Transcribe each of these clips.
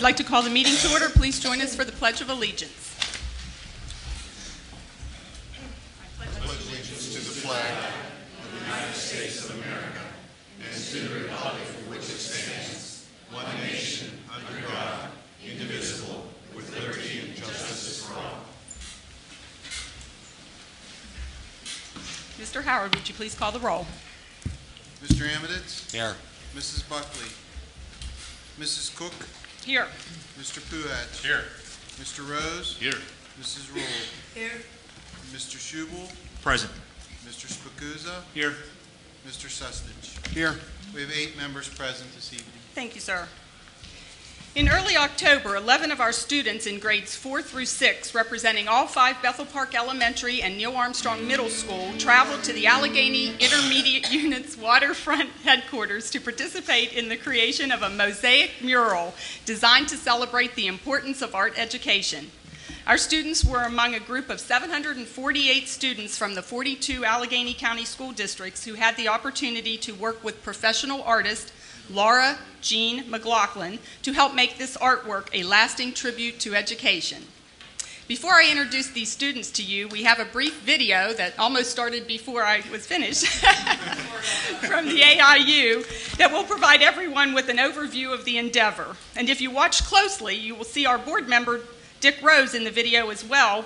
I'd like to call the meeting to order. Please join us for the Pledge of Allegiance. I pledge allegiance to the flag of the United States of America and to the republic for which it stands, one nation, under God, indivisible, with liberty and justice for all. Mr. Howard, would you please call the roll? Mr. Amiditz? Here. Mrs. Buckley? Mrs. Cook? Here. Mr. Puhatch? Here. Mr. Rose? Here. Mrs. Rule? Here. Mr. Schubel? Present. Mr. Spacuzza? Here. Mr. Sustich? Here. We have 8 members present this evening. Thank you, sir. In early October, 11 of our students in grades 4 through 6, representing all 5 Bethel Park Elementary and Neil Armstrong Middle School, traveled to the Allegheny Intermediate Unit's waterfront headquarters to participate in the creation of a mosaic mural designed to celebrate the importance of art education. Our students were among a group of 748 students from the 42 Allegheny County school districts who had the opportunity to work with professional artist Laura Jean McLaughlin to help make this artwork a lasting tribute to education. Before I introduce these students to you, we have a brief video that almost started before I was finished from the AIU that will provide everyone with an overview of the endeavor. And if you watch closely, you will see our board member Dick Rose in the video as well,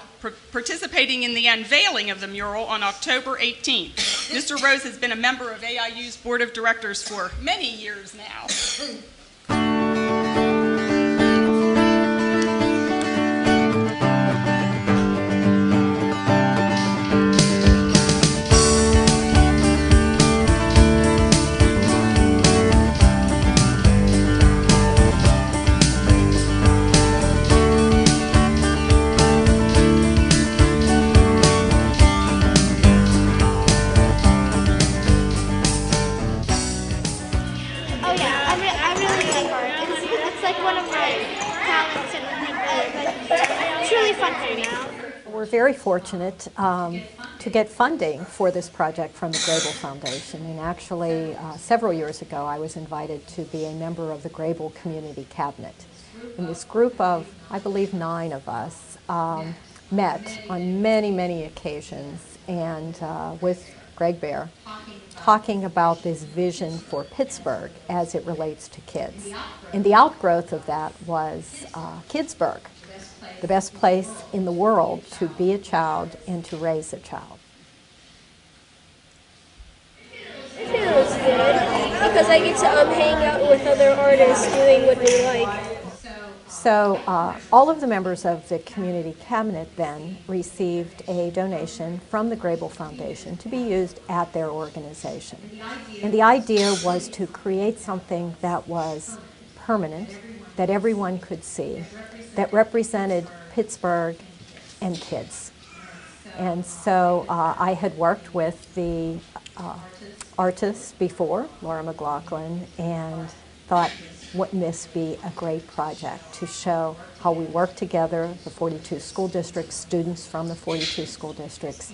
participating in the unveiling of the mural on October 18th. Mr. Rose has been a member of AIU's Board of Directors for many years now. We're very fortunate to get funding for this project from the Grable Foundation. And actually, several years ago, I was invited to be a member of the Grable Community Cabinet. And this group of, I believe, 9 of us met on many, many occasions and with Greg Bear, talking about this vision for Pittsburgh as it relates to kids. And the outgrowth of that was Kidsburg, the best place in the world to be a child and to raise a child. It feels good because I get to hang out with other artists doing what we like. So all of the members of the community cabinet then received a donation from the Grable Foundation to be used at their organization. And the idea was to create something that was permanent, that everyone could see, that represented Pittsburgh and kids. And so I had worked with the artists before, Laura McLaughlin, and thought, wouldn't this be a great project to show how we work together, the 42 school districts, students from the 42 school districts,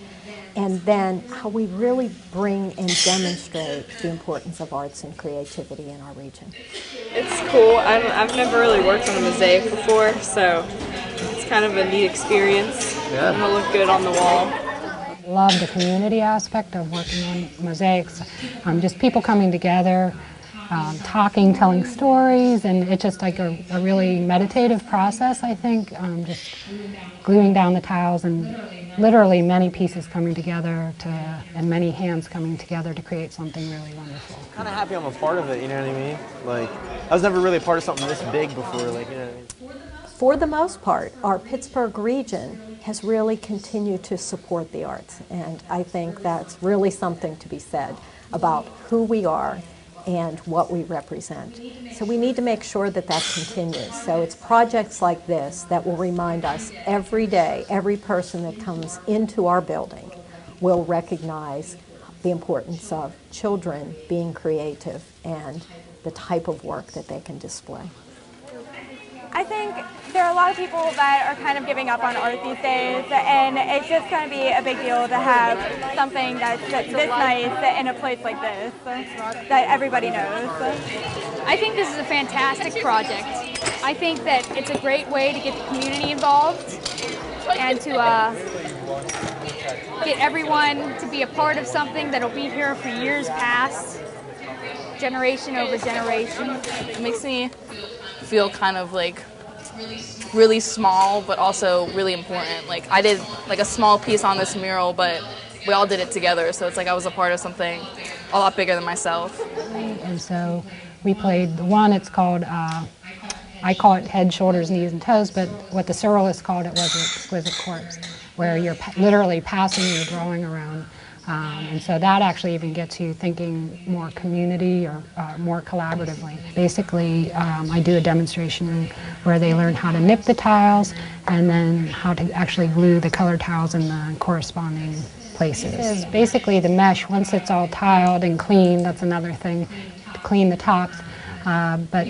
and then how we really bring and demonstrate the importance of arts and creativity in our region. It's cool. I've never really worked on a mosaic before, so it's kind of a neat experience. Yeah. It'll look good on the wall. Love the community aspect of working on mosaics. Just people coming together, talking, telling stories, and it's just like a really meditative process, I think. Just gluing down the tiles and literally many pieces coming together and many hands coming together to create something really wonderful. Kind of happy I'm a part of it, you know what I mean? Like, I was never really a part of something this big before, like, you know what I mean? For the most part, our Pittsburgh region has really continued to support the arts, and I think that's really something to be said about who we are and what we represent. So we need to make sure that that continues. So it's projects like this that will remind us every day, every person that comes into our building will recognize the importance of children being creative and the type of work that they can display. I think there are a lot of people that are kind of giving up on art these days, and it's just going to be a big deal to have something that's this nice in a place like this that everybody knows. I think this is a fantastic project. I think that it's a great way to get the community involved and to get everyone to be a part of something that'll be here for years past, generation over generation. It makes me feel kind of like really small, but also really important. Like I did like a small piece on this mural, but we all did it together, so it's like I was a part of something a lot bigger than myself. And so we played the one, it's called, I call it Head, Shoulders, Knees, and Toes, but what the surrealists called it was an exquisite corpse, where you're literally passing your drawing around. And so that actually even gets you thinking more community or more collaboratively. Basically, I do a demonstration where they learn how to nip the tiles and then how to actually glue the color tiles in the corresponding places. Basically the mesh, once it's all tiled and clean, that's another thing, to clean the tops, but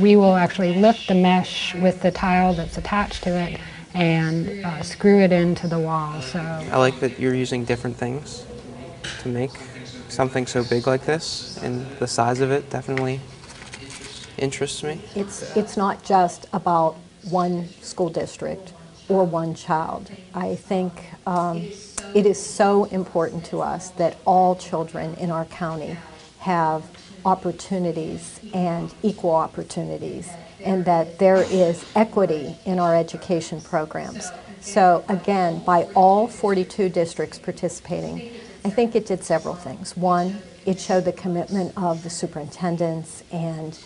we will actually lift the mesh with the tile that's attached to it and screw it into the wall. So I like that you're using different things to make something so big like this, and the size of it definitely interests me. It's not just about one school district or one child. I think it is so important to us that all children in our county have opportunities and equal opportunities, and that there is equity in our education programs. So again, by all 42 districts participating, I think it did several things. One, it showed the commitment of the superintendents and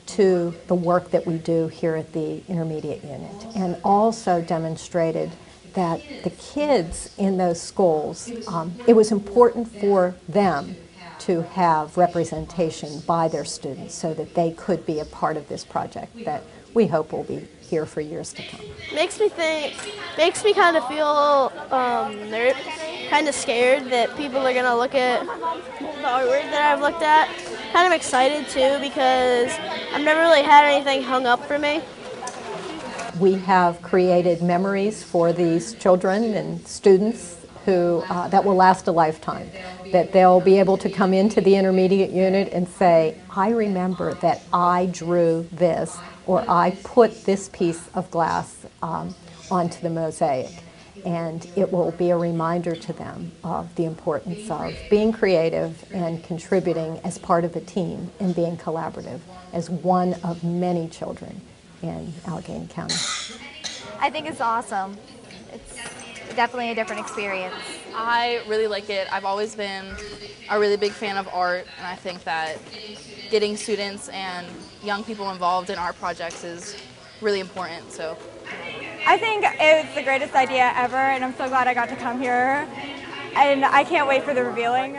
to the work that we do here at the intermediate unit, and also demonstrated that the kids in those schools, it was important for them to have representation by their students so that they could be a part of this project that we hope will be here for years to come. Makes me kind of feel kind of scared that people are going to look at the artwork that I've looked at. Kind of excited too because I've never really had anything hung up for me. We have created memories for these children and students who that will last a lifetime, that they'll be able to come into the intermediate unit and say, I remember that I drew this, or I put this piece of glass onto the mosaic. And it will be a reminder to them of the importance of being creative and contributing as part of a team and being collaborative as one of many children in Allegheny County. I think it's awesome. It's definitely a different experience. I really like it. I've always been a really big fan of art, and I think that getting students and young people involved in art projects is really important. So I think it's the greatest idea ever, and I'm so glad I got to come here, and I can't wait for the revealing.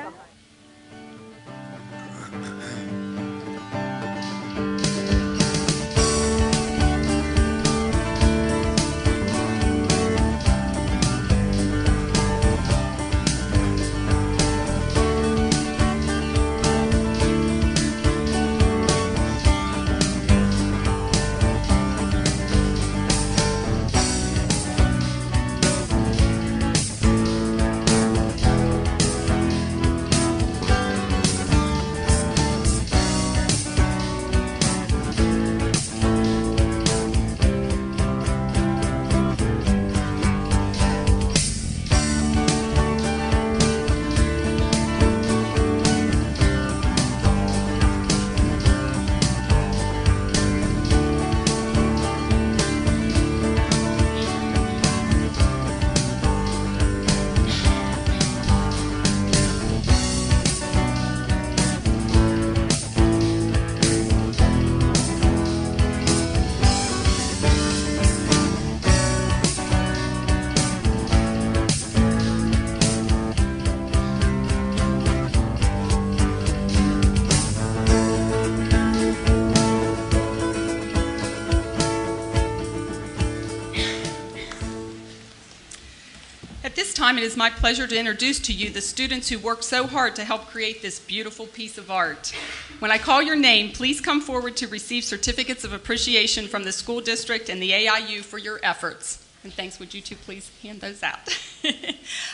It is my pleasure to introduce to you the students who worked so hard to help create this beautiful piece of art. When I call your name, please come forward to receive certificates of appreciation from the school district and the AIU for your efforts. And thanks, would you two please hand those out?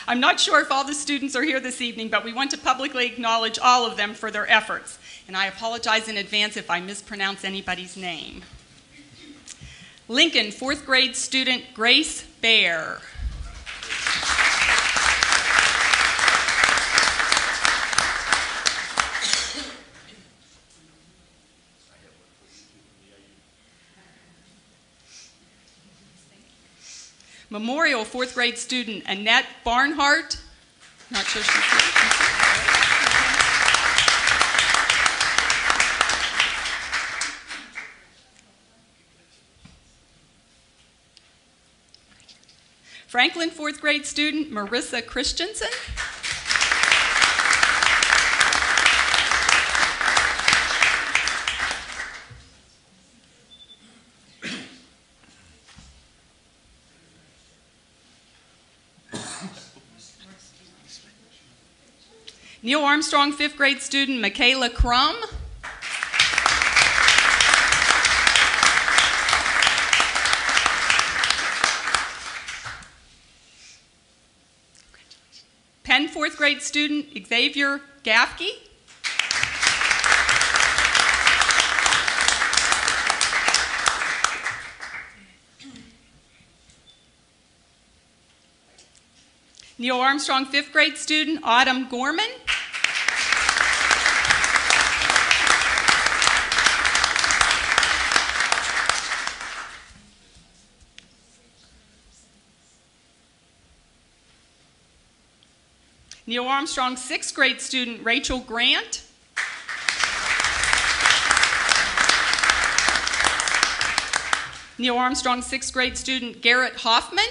I'm not sure if all the students are here this evening, but we want to publicly acknowledge all of them for their efforts. And I apologize in advance if I mispronounce anybody's name. Lincoln 4th grade student Grace Bear. Memorial 4th grade student Annette Barnhart. Not sure she's here. Franklin 4th grade student Marissa Christensen. Neil Armstrong 5th grade student Michaela Crum. Penn 4th grade student Xavier Gaffke. Neil Armstrong 5th grade student Autumn Gorman. Neil Armstrong 6th grade student Rachel Grant. Neil Armstrong 6th grade student Garrett Hoffman.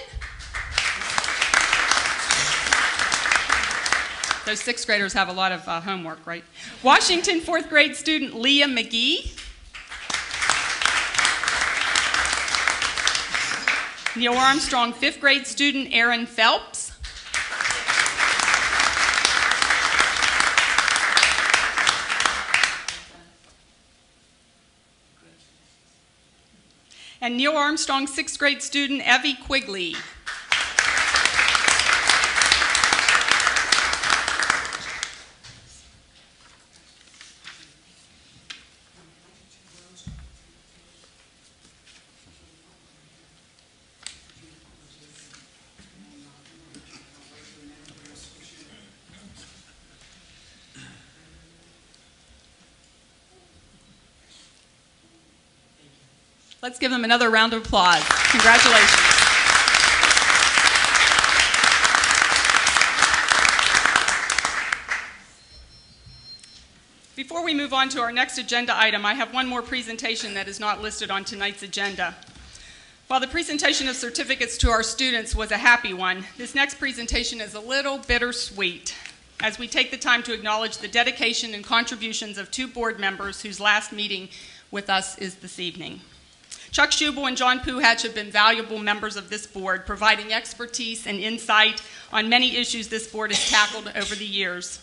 Those 6th graders have a lot of homework, right? Washington 4th grade student Leah McGee. Neil Armstrong 5th grade student Aaron Phelps. And Neil Armstrong 6th grade student Evie Quigley. Let's give them another round of applause. Congratulations. Before we move on to our next agenda item, I have one more presentation that is not listed on tonight's agenda. While the presentation of certificates to our students was a happy one, this next presentation is a little bittersweet, as we take the time to acknowledge the dedication and contributions of two board members whose last meeting with us is this evening. Chuck Schubel and John Puhatch have been valuable members of this board, providing expertise and insight on many issues this board has tackled over the years.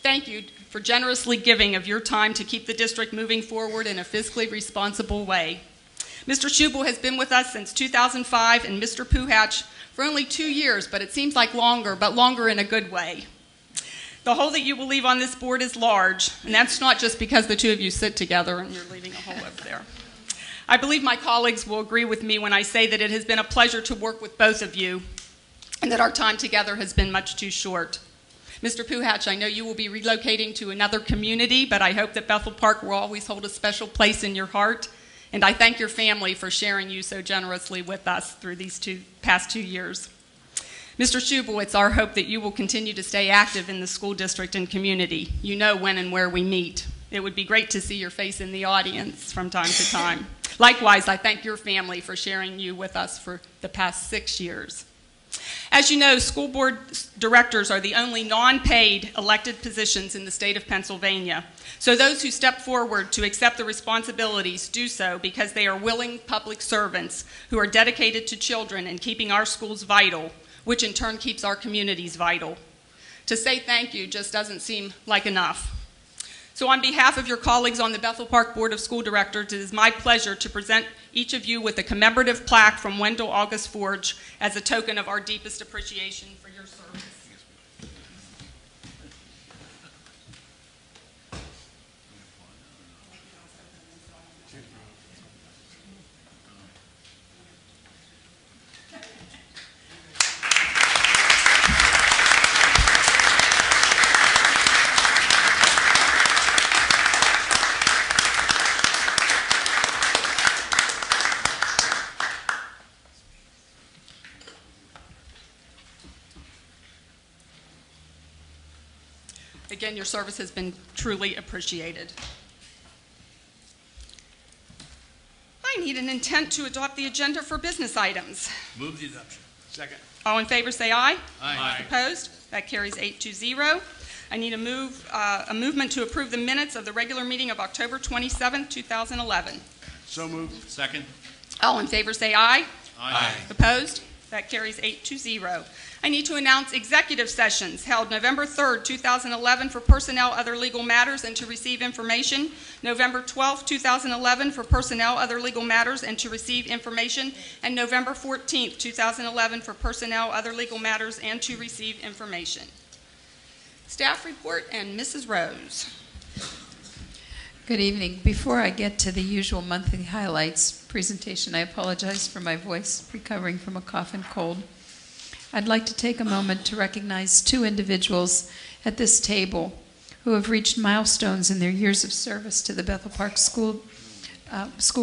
Thank you for generously giving of your time to keep the district moving forward in a fiscally responsible way. Mr. Schubel has been with us since 2005 and Mr. Puhatch for only 2 years, but it seems like longer, but longer in a good way. The hole that you will leave on this board is large, and that's not just because the two of you sit together and you're leaving a hole over there. I believe my colleagues will agree with me when I say that it has been a pleasure to work with both of you and that our time together has been much too short. Mr. Puhatch, I know you will be relocating to another community, but I hope that Bethel Park will always hold a special place in your heart. And I thank your family for sharing you so generously with us through these past 2 years. Mr. Schubel, it's our hope that you will continue to stay active in the school district and community. You know when and where we meet. It would be great to see your face in the audience from time to time. Likewise, I thank your family for sharing you with us for the past 6 years. As you know, school board directors are the only non-paid elected positions in the state of Pennsylvania. So those who step forward to accept the responsibilities do so because they are willing public servants who are dedicated to children and keeping our schools vital, which in turn keeps our communities vital. To say thank you just doesn't seem like enough. So on behalf of your colleagues on the Bethel Park Board of School Directors, it is my pleasure to present each of you with a commemorative plaque from Wendell August Forge as a token of our deepest appreciation for your service. again, your service has been truly appreciated. I need an intent to adopt the agenda for business items. Move the adoption. Second. All in favor say aye. Aye. Opposed? That carries 8-0. I need a movement to approve the minutes of the regular meeting of October 27, 2011. So moved. Second. All in favor say aye. Aye. Opposed? That carries 8-0. I need to announce executive sessions held November 3rd, 2011 for personnel, other legal matters, and to receive information. November 12th, 2011 for personnel, other legal matters, and to receive information. And November 14th, 2011 for personnel, other legal matters, and to receive information. Staff report and Mrs. Rose. Good evening. Before I get to the usual monthly highlights presentation, I apologize for my voice, recovering from a cough and cold. I'd like to take a moment to recognize two individuals at this table who have reached milestones in their years of service to the Bethel Park School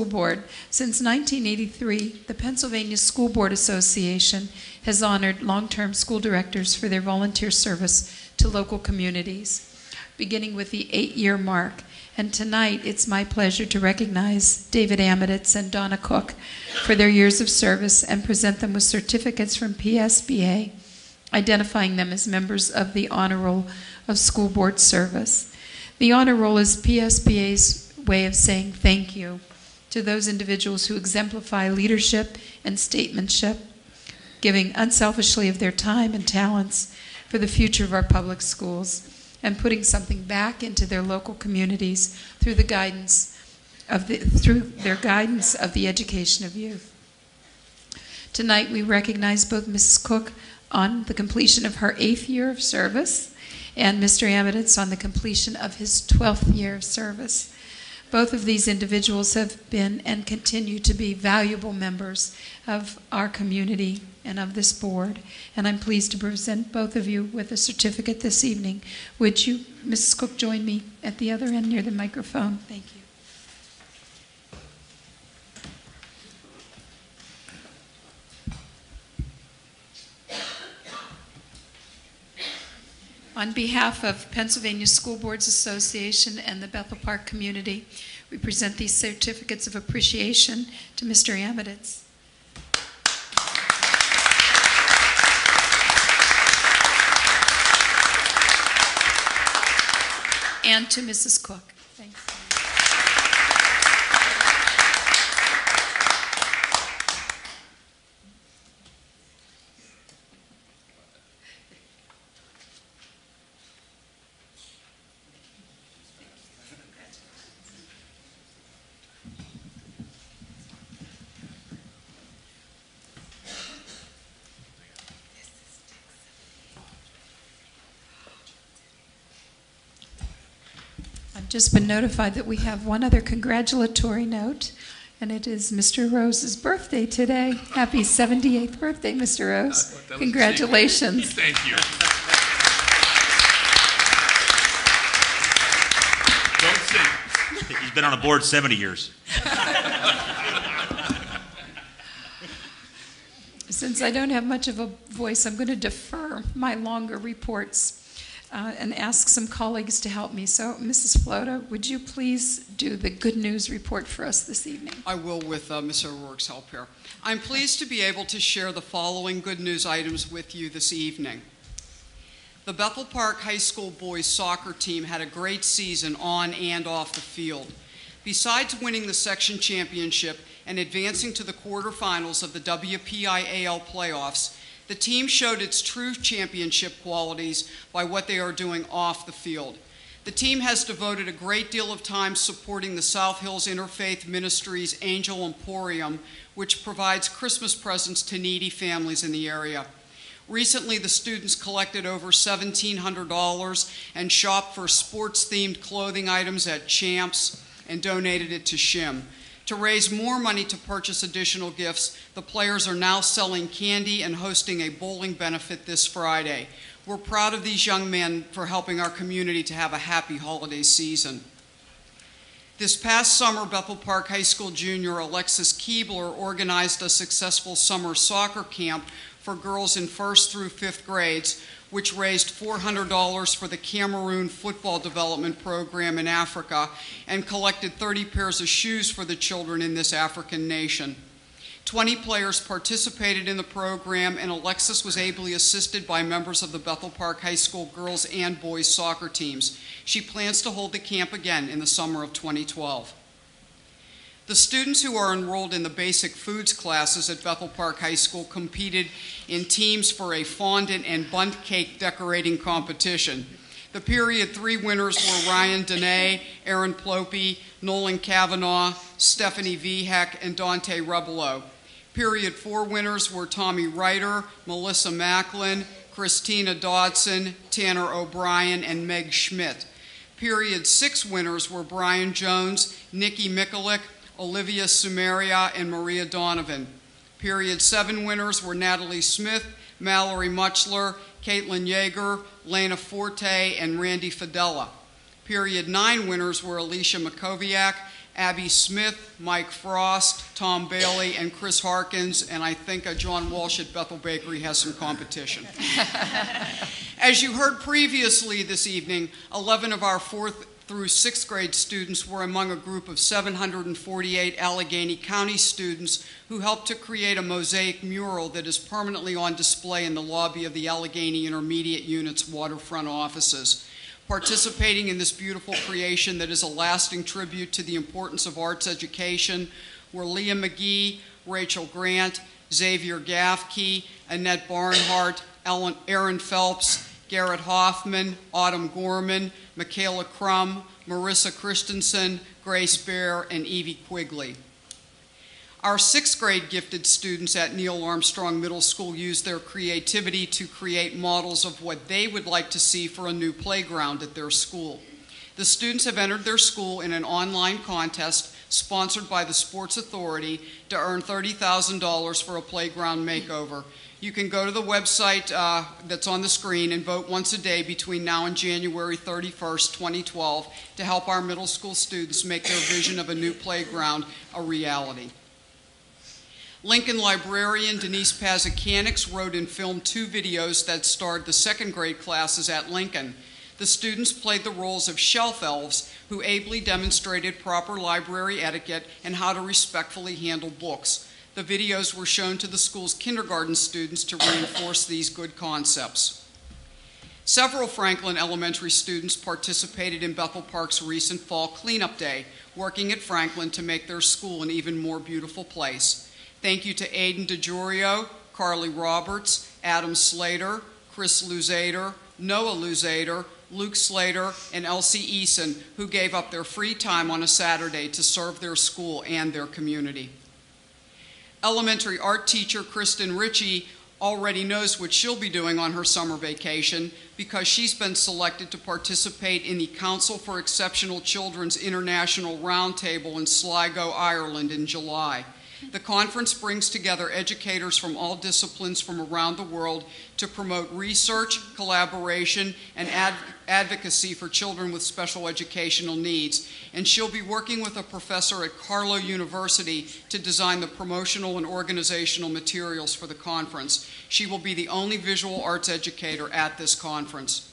Board. Since 1983, the Pennsylvania School Board Association has honored long-term school directors for their volunteer service to local communities, beginning with the 8-year mark. And tonight, it's my pleasure to recognize David Amiditz and Donna Cook for their years of service and present them with certificates from PSBA, identifying them as members of the Honor Roll of School Board Service. The Honor Roll is PSBA's way of saying thank you to those individuals who exemplify leadership and statesmanship, giving unselfishly of their time and talents for the future of our public schools, and putting something back into their local communities through their guidance of the education of youth. Tonight we recognize both Mrs. Cook on the completion of her 8th year of service and Mr. Amiditz on the completion of his 12th year of service. Both of these individuals have been and continue to be valuable members of our community and of this board, and I'm pleased to present both of you with a certificate this evening. Would you, Mrs. Cook, join me at the other end near the microphone? Thank you. On behalf of Pennsylvania School Boards Association and the Bethel Park community, we present these certificates of appreciation to Mr. Amiditz. And to Mrs. Cook. Thanks. I've just been notified that we have one other congratulatory note, and it is Mr. Rose's birthday today. Happy 78th birthday, Mr. Rose. Congratulations. Thank you. Don't sing. He's been on a board 70 years. Since I don't have much of a voice, I'm going to defer my longer reports and ask some colleagues to help me. So, Mrs. Flota, would you please do the good news report for us this evening? I will, with Ms. O'Rourke's help here. I'm pleased to be able to share the following good news items with you this evening. The Bethel Park High School boys soccer team had a great season on and off the field. Besides winning the section championship and advancing to the quarterfinals of the WPIAL playoffs, the team showed its true championship qualities by what they are doing off the field. The team has devoted a great deal of time supporting the South Hills Interfaith Ministries Angel Emporium, which provides Christmas presents to needy families in the area. Recently, the students collected over $1,700 and shopped for sports-themed clothing items at Champs and donated it to SHIM. To raise more money to purchase additional gifts, the players are now selling candy and hosting a bowling benefit this Friday. We're proud of these young men for helping our community to have a happy holiday season. This past summer, Bethel Park High School junior Alexis Keebler organized a successful summer soccer camp for girls in 1st through 5th grades, which raised $400 for the Cameroon Football Development Program in Africa and collected 30 pairs of shoes for the children in this African nation. 20 players participated in the program, and Alexis was ably assisted by members of the Bethel Park High School girls and boys soccer teams. She plans to hold the camp again in the summer of 2012. The students who are enrolled in the basic foods classes at Bethel Park High School competed in teams for a fondant and bundt cake decorating competition. The Period 3 winners were Ryan Dene, Aaron Plopey, Nolan Kavanaugh, Stephanie Vihek, and Dante Rebelo. Period 4 winners were Tommy Ryder, Melissa Macklin, Christina Dodson, Tanner O'Brien, and Meg Schmidt. Period 6 winners were Brian Jones, Nikki Mikulik, Olivia Sumeria, and Maria Donovan. Period 7 winners were Natalie Smith, Mallory Muchler, Caitlin Yeager, Lena Forte, and Randy Fidella. Period 9 winners were Alicia Makoviak, Abby Smith, Mike Frost, Tom Bailey, and Chris Harkins, and I think John Walsh at Bethel Bakery has some competition. As you heard previously this evening, 11 of our 4th through 6th grade students were among a group of 748 Allegheny County students who helped to create a mosaic mural that is permanently on display in the lobby of the Allegheny Intermediate Unit's waterfront offices. Participating in this beautiful creation that is a lasting tribute to the importance of arts education were Leah McGee, Rachel Grant, Xavier Gaffkey, Annette Barnhart, Aaron Phelps, Garrett Hoffman, Autumn Gorman, Michaela Crum, Marissa Christensen, Grace Bear, and Evie Quigley. Our 6th grade gifted students at Neil Armstrong Middle School used their creativity to create models of what they would like to see for a new playground at their school. The students have entered their school in an online contest sponsored by the Sports Authority to earn $30,000 for a playground makeover. You can go to the website that's on the screen and vote once a day between now and January 31st, 2012 to help our middle school students make their vision of a new playground a reality. Lincoln librarian Denise Pazakanix wrote and filmed 2 videos that starred the 2nd grade classes at Lincoln. The students played the roles of shelf elves who ably demonstrated proper library etiquette and how to respectfully handle books. The videos were shown to the school's kindergarten students to reinforce these good concepts. Several Franklin Elementary students participated in Bethel Park's recent Fall Cleanup Day, working at Franklin to make their school an even more beautiful place. Thank you to Aiden DeGiorio, Carly Roberts, Adam Slater, Chris Luzader, Noah Luzader, Luke Slater, and Elsie Eason, who gave up their free time on a Saturday to serve their school and their community. Elementary art teacher Kristen Ritchie already knows what she'll be doing on her summer vacation because she's been selected to participate in the Council for Exceptional Children's International Roundtable in Sligo, Ireland in July. The conference brings together educators from all disciplines from around the world to promote research, collaboration, and advocacy for children with special educational needs. And she'll be working with a professor at Carlow University to design the promotional and organizational materials for the conference. She will be the only visual arts educator at this conference.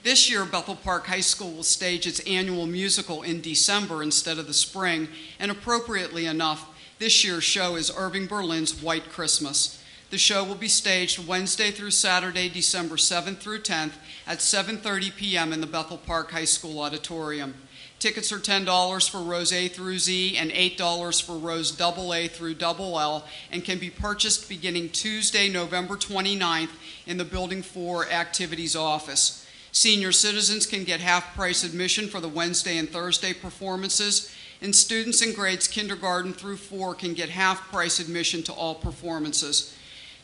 This year, Bethel Park High School will stage its annual musical in December instead of the spring, and appropriately enough, this year's show is Irving Berlin's White Christmas. The show will be staged Wednesday through Saturday, December 7th through 10th at 7:30 p.m. in the Bethel Park High School auditorium. Tickets are $10 for rows A through Z and $8 for rows AA through LL, and can be purchased beginning Tuesday, November 29th in the Building 4 Activities Office. Senior citizens can get half-price admission for the Wednesday and Thursday performances, and students in grades kindergarten through 4 can get half-price admission to all performances.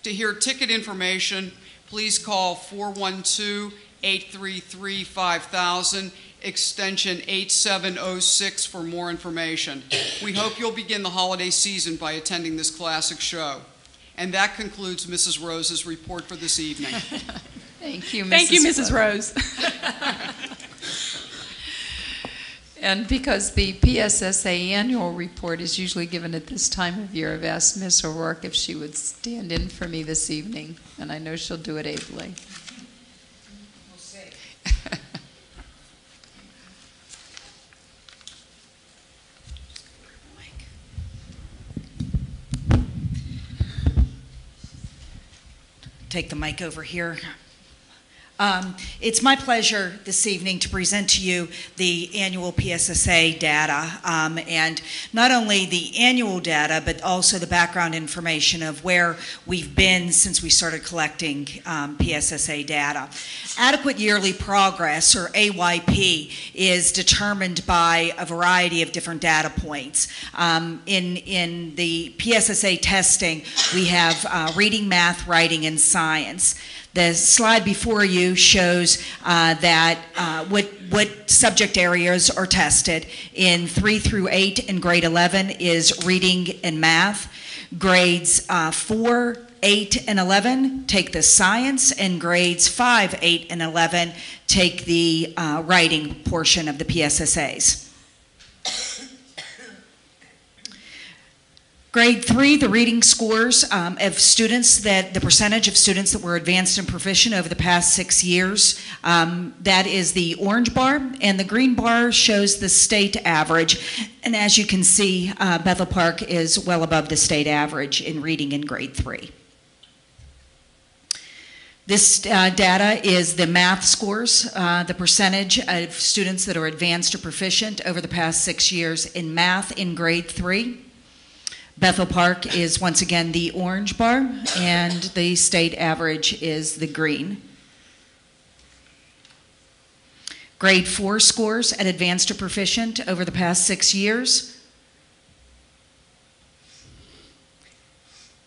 To hear ticket information, please call 412-833-5000, extension 8706 for more information. We hope you'll begin the holiday season by attending this classic show. And that concludes Mrs. Rose's report for this evening. Thank you, Mrs. Thank you, Mrs. Rose. And because the PSSA annual report is usually given at this time of year, I've asked Ms. O'Rourke if she would stand in for me this evening, and I know she'll do it ably. We'll see. Take the mic over here. It's my pleasure this evening to present to you the annual PSSA data, and not only the annual data, but also the background information of where we've been since we started collecting PSSA data. Adequate yearly progress, or AYP, is determined by a variety of different data points. In the PSSA testing, we have reading, math, writing, and science. The slide before you shows that what subject areas are tested. In 3 through 8 in grade 11 is reading and math. Grades 4, 8, and 11 take the science, and grades 5, 8, and 11 take the writing portion of the PSSAs. Grade 3, the reading scores of students, the percentage of students that were advanced and proficient over the past 6 years, that is the orange bar, and the green bar shows the state average. And as you can see, Bethel Park is well above the state average in reading in grade 3. This data is the math scores, the percentage of students that are advanced or proficient over the past 6 years in math in grade 3. Bethel Park is once again the orange bar, and the state average is the green. Grade 4 scores at advanced or proficient over the past 6 years.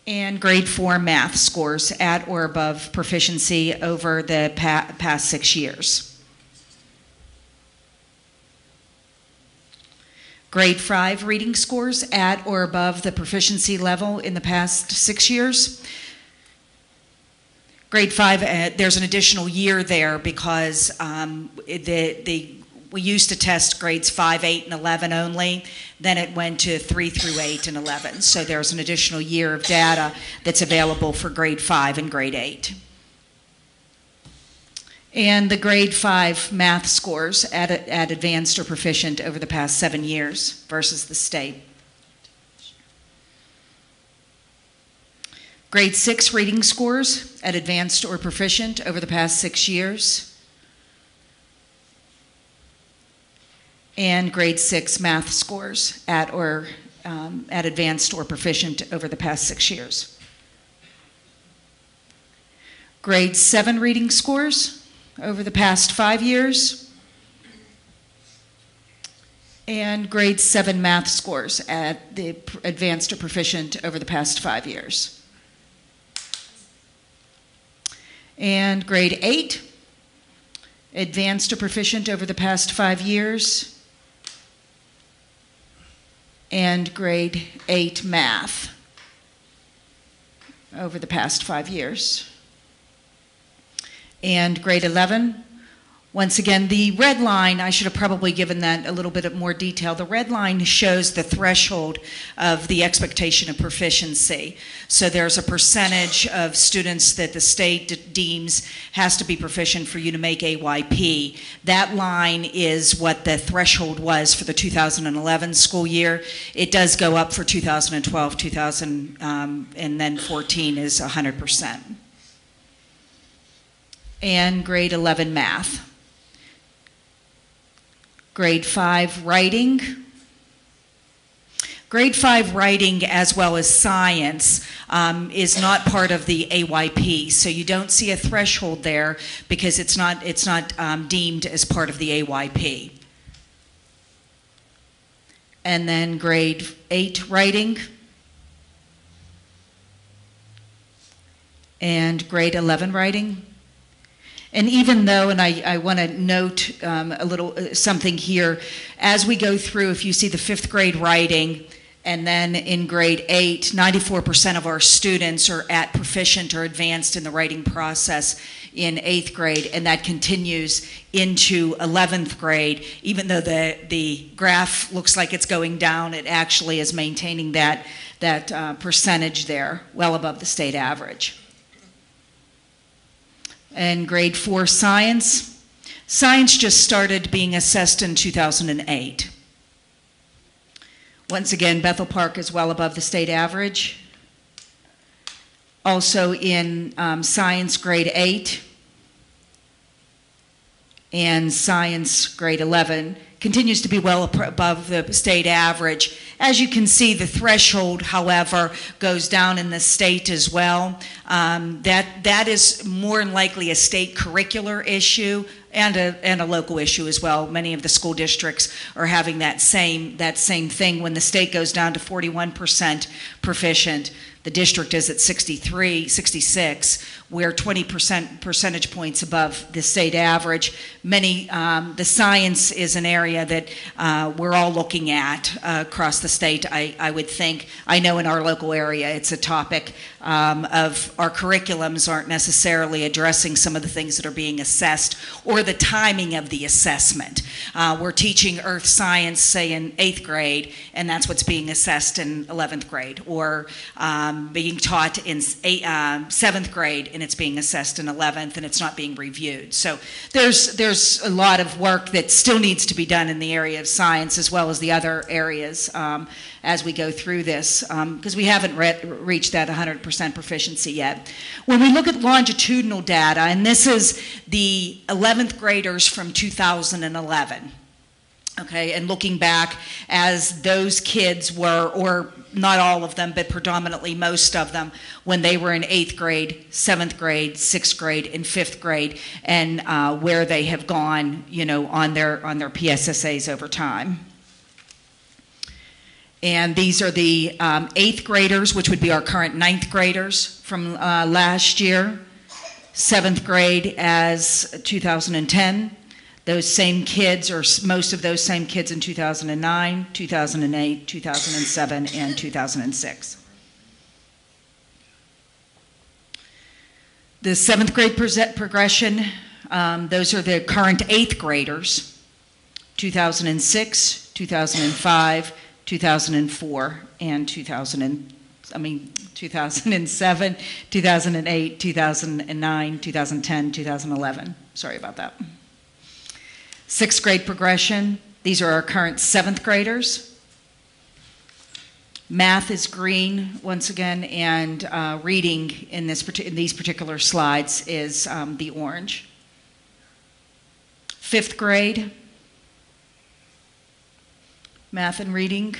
And grade 4 math scores at or above proficiency over the past 6 years. Grade 5 reading scores at or above the proficiency level in the past 6 years. Grade 5, there's an additional year there because we used to test grades 5, 8, and 11 only. Then it went to 3 through 8 and 11. So there's an additional year of data that's available for grade 5 and grade 8. And the grade 5 math scores at advanced or proficient over the past 7 years versus the state. Grade 6 reading scores at advanced or proficient over the past 6 years. And grade 6 math scores at advanced or proficient over the past 6 years. Grade 7 reading scores over the past 5 years, and grade 7 math scores at the advanced or proficient over the past 5 years. And grade 8, advanced or proficient over the past 5 years, and grade 8 math over the past 5 years. And grade 11, once again, the red line, I should have probably given that a little bit more detail. The red line shows the threshold of the expectation of proficiency. So there's a percentage of students that the state deems has to be proficient for you to make AYP. That line is what the threshold was for the 2011 school year. It does go up for 2012, and then 14 is 100%. And grade 11 math. Grade 5 writing. Grade 5 writing as well as science is not part of the AYP, so you don't see a threshold there because it's not deemed as part of the AYP. And then grade 8 writing. And grade 11 writing. And even though, and I want to note a little something here, as we go through, if you see the 5th grade writing, And then in grade 8, 94% of our students are at proficient or advanced in the writing process in 8th grade, and that continues into 11th grade. Even though the graph looks like it's going down, it actually is maintaining that percentage there, well above the state average. And grade 4 science. Science just started being assessed in 2008. Once again, Bethel Park is well above the state average. Also in science grade 8 and science grade 11 continues to be well above the state average. As you can see, the threshold, however, goes down in the state as well. That is more than likely a state curricular issue and a local issue as well. Many of the school districts are having that same thing. When the state goes down to 41% proficient, the district is at 63, 66. We're 20 percentage points above the state average. The science is an area that we're all looking at across the state, I would think. I know in our local area it's a topic of our curriculums aren't necessarily addressing some of the things that are being assessed or the timing of the assessment. We're teaching earth science, say, in 8th grade, and that's what's being assessed in 11th grade, or being taught in 7th grade, and it's being assessed in 11th, and it's not being reviewed. So there's a lot of work that still needs to be done in the area of science as well as the other areas as we go through this, because we haven't reached that 100% proficiency yet. When we look at longitudinal data, and this is the 11th graders from 2011, okay, and looking back as those kids were, or not all of them, but predominantly most of them, when they were in 8th grade, 7th grade, 6th grade, and 5th grade, and where they have gone, you know, on their PSSAs over time. And these are the 8th graders, which would be our current 9th graders from last year, 7th grade as 2010. Those same kids, or most of those same kids in 2009, 2008, 2007, and 2006. The 7th grade progression, those are the current 8th graders, 2006, 2005, 2004, and 2007, 2008, 2009, 2010, 2011. Sorry about that. 6th grade progression, these are our current 7th graders. Math is green once again, and reading in these particular slides is the orange. 5th grade, math and reading.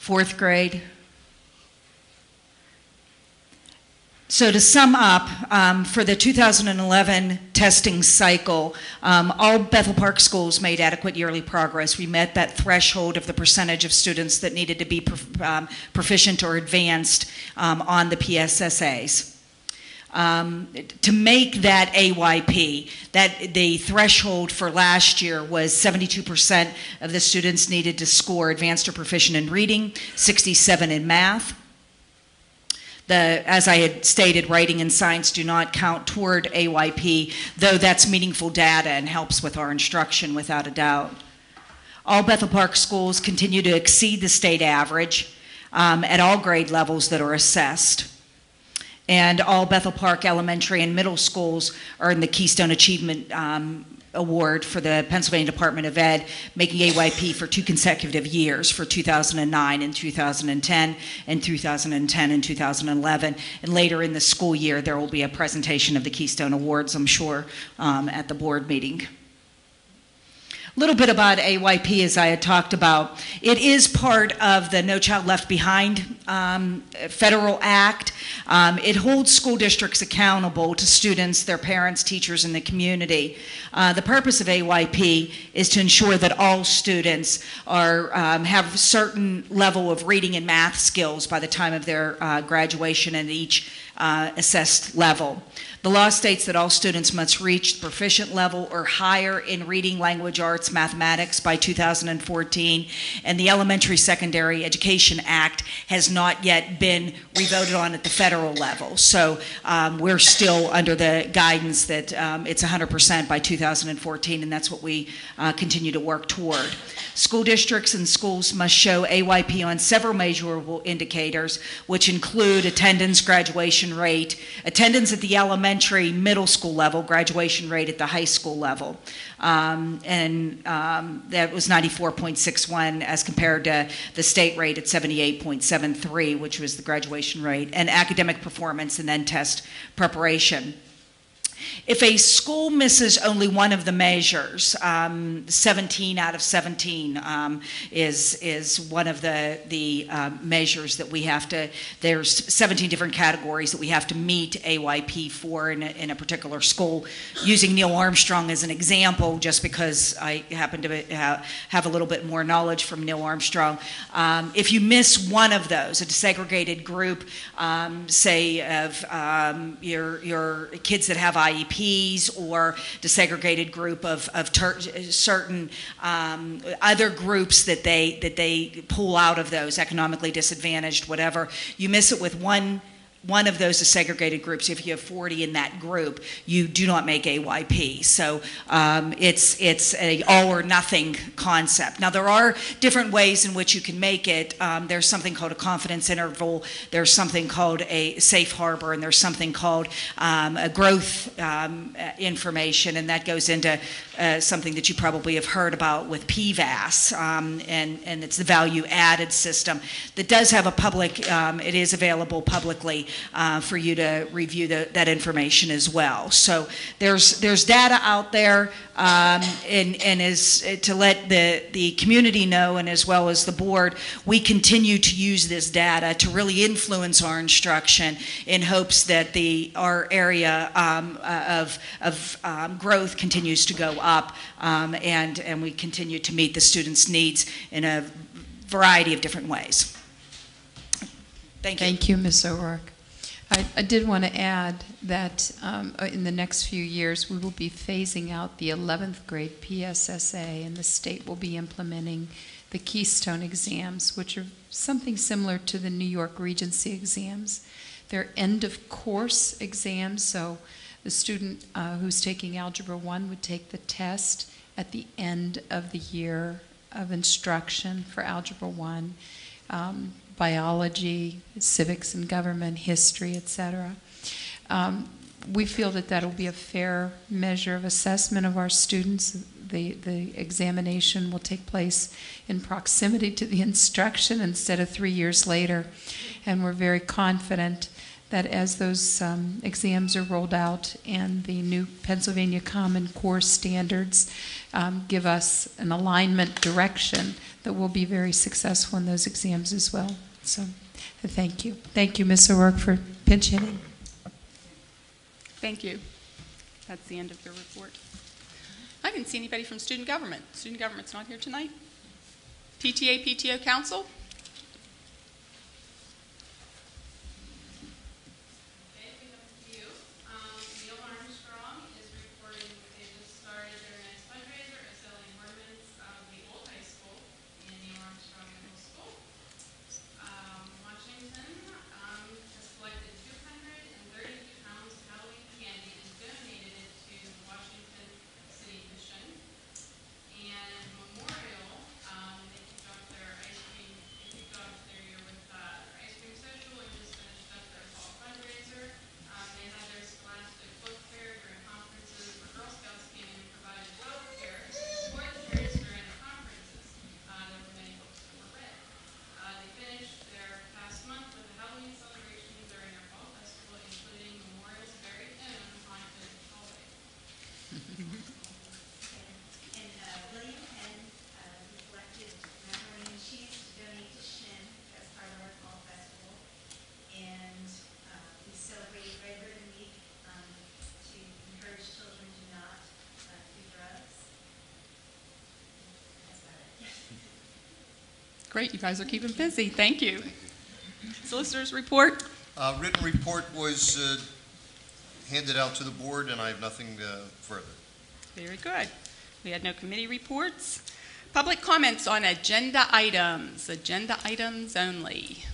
4th grade. So to sum up, for the 2011 testing cycle, all Bethel Park schools made adequate yearly progress. We met that threshold of the percentage of students that needed to be proficient or advanced on the PSSAs. To make that AYP, the threshold for last year was 72% of the students needed to score advanced or proficient in reading, 67 in math. As I had stated, writing and science do not count toward AYP, though that's meaningful data and helps with our instruction without a doubt. All Bethel Park schools continue to exceed the state average at all grade levels that are assessed. And all Bethel Park elementary and middle schools are in the Keystone Achievement Award for the Pennsylvania Department of Ed, making AYP for 2 consecutive years, for 2009 and 2010, and 2010 and 2011. And later in the school year, there will be a presentation of the Keystone Awards, I'm sure, at the board meeting. A little bit about AYP, as I had talked about. It is part of the No Child Left Behind federal act. It holds school districts accountable to students, their parents, teachers, and the community. The purpose of AYP is to ensure that all students have a certain level of reading and math skills by the time of their graduation at each assessed level. The The law states that all students must reach the proficient level or higher in reading, language arts, mathematics by 2014, and the Elementary Secondary Education Act has not yet been revoted on at the federal level. So we're still under the guidance that it's 100% by 2014, and that's what we continue to work toward. School districts and schools must show AYP on several measurable indicators, which include attendance, graduation rate, attendance at the elementary, middle school level, graduation rate at the high school level. That was 94.61 as compared to the state rate at 78.73, which was the graduation rate, and academic performance and then test preparation. If a school misses only one of the measures, 17 out of 17 is one of the measures that we have to, there's 17 different categories that we have to meet AYP for in a particular school. Using Neil Armstrong as an example, just because I happen to have a little bit more knowledge from Neil Armstrong, if you miss one of those, a desegregated group, say of your kids that have IEPs or desegregated group of certain other groups that they pull out of those, economically disadvantaged, whatever. You miss it with one of those desegregated groups. If you have 40 in that group, you do not make AYP. So it's a all or nothing concept. Now there are different ways in which you can make it. There's something called a confidence interval. There's something called a safe harbor, and there's something called a growth information, and that goes into something that you probably have heard about with PVAS, and it's the value added system that does have a public, it is available publicly for you to review that information as well. So there's data out there, and is to let the community know, and as well as the board, we continue to use this data to really influence our instruction in hopes that our area of growth continues to go up, and we continue to meet the students' needs in a variety of different ways. Thank you. Thank you, Ms. O'Rourke. I did want to add that in the next few years we will be phasing out the 11th grade PSSA, and the state will be implementing the Keystone exams, which are something similar to the New York Regency exams. They're end-of-course exams, so the student who's taking Algebra 1 would take the test at the end of the year of instruction for Algebra 1. Biology, civics and government, history, etc. We feel that that will be a fair measure of assessment of our students. The examination will take place in proximity to the instruction instead of 3 years later, and we're very confident that as those exams are rolled out and the new Pennsylvania Common Core standards give us an alignment direction, that we'll be very successful in those exams as well. So thank you. Thank you, Ms. O'Rourke, for pinch hitting. Thank you. That's the end of the report. I didn't see anybody from student government. Student government's not here tonight. PTA, PTO council? Great, you guys are keeping busy. Thank you. Solicitor's report. Written report was handed out to the board, and I have nothing further. Very good. We had no committee reports. Public comments on agenda items only.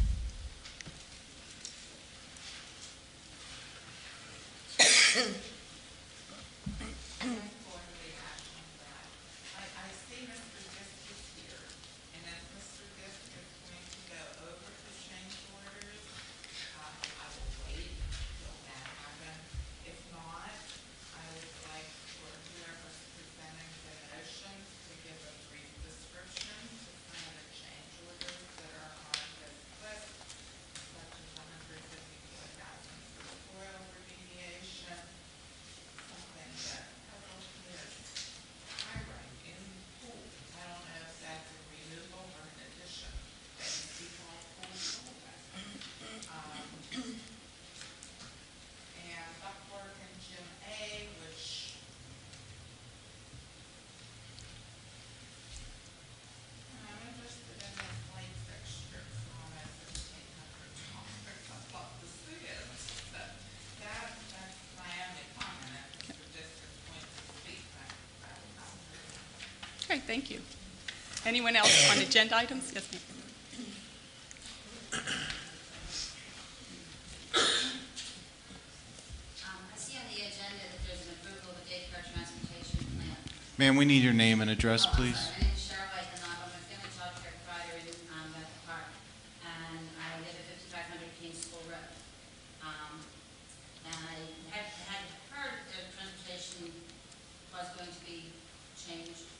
Okay, thank you. Anyone else on agenda items? Yes, ma'am. I see on the agenda that there's an approval of a daycare transportation plan. Ma'am, we need your name and address, please. My name is Cheryl White-Denab. I'm a family child care provider in Bethel Park, and I live at 5500 King School Road. And I had heard that transportation was going to be changed,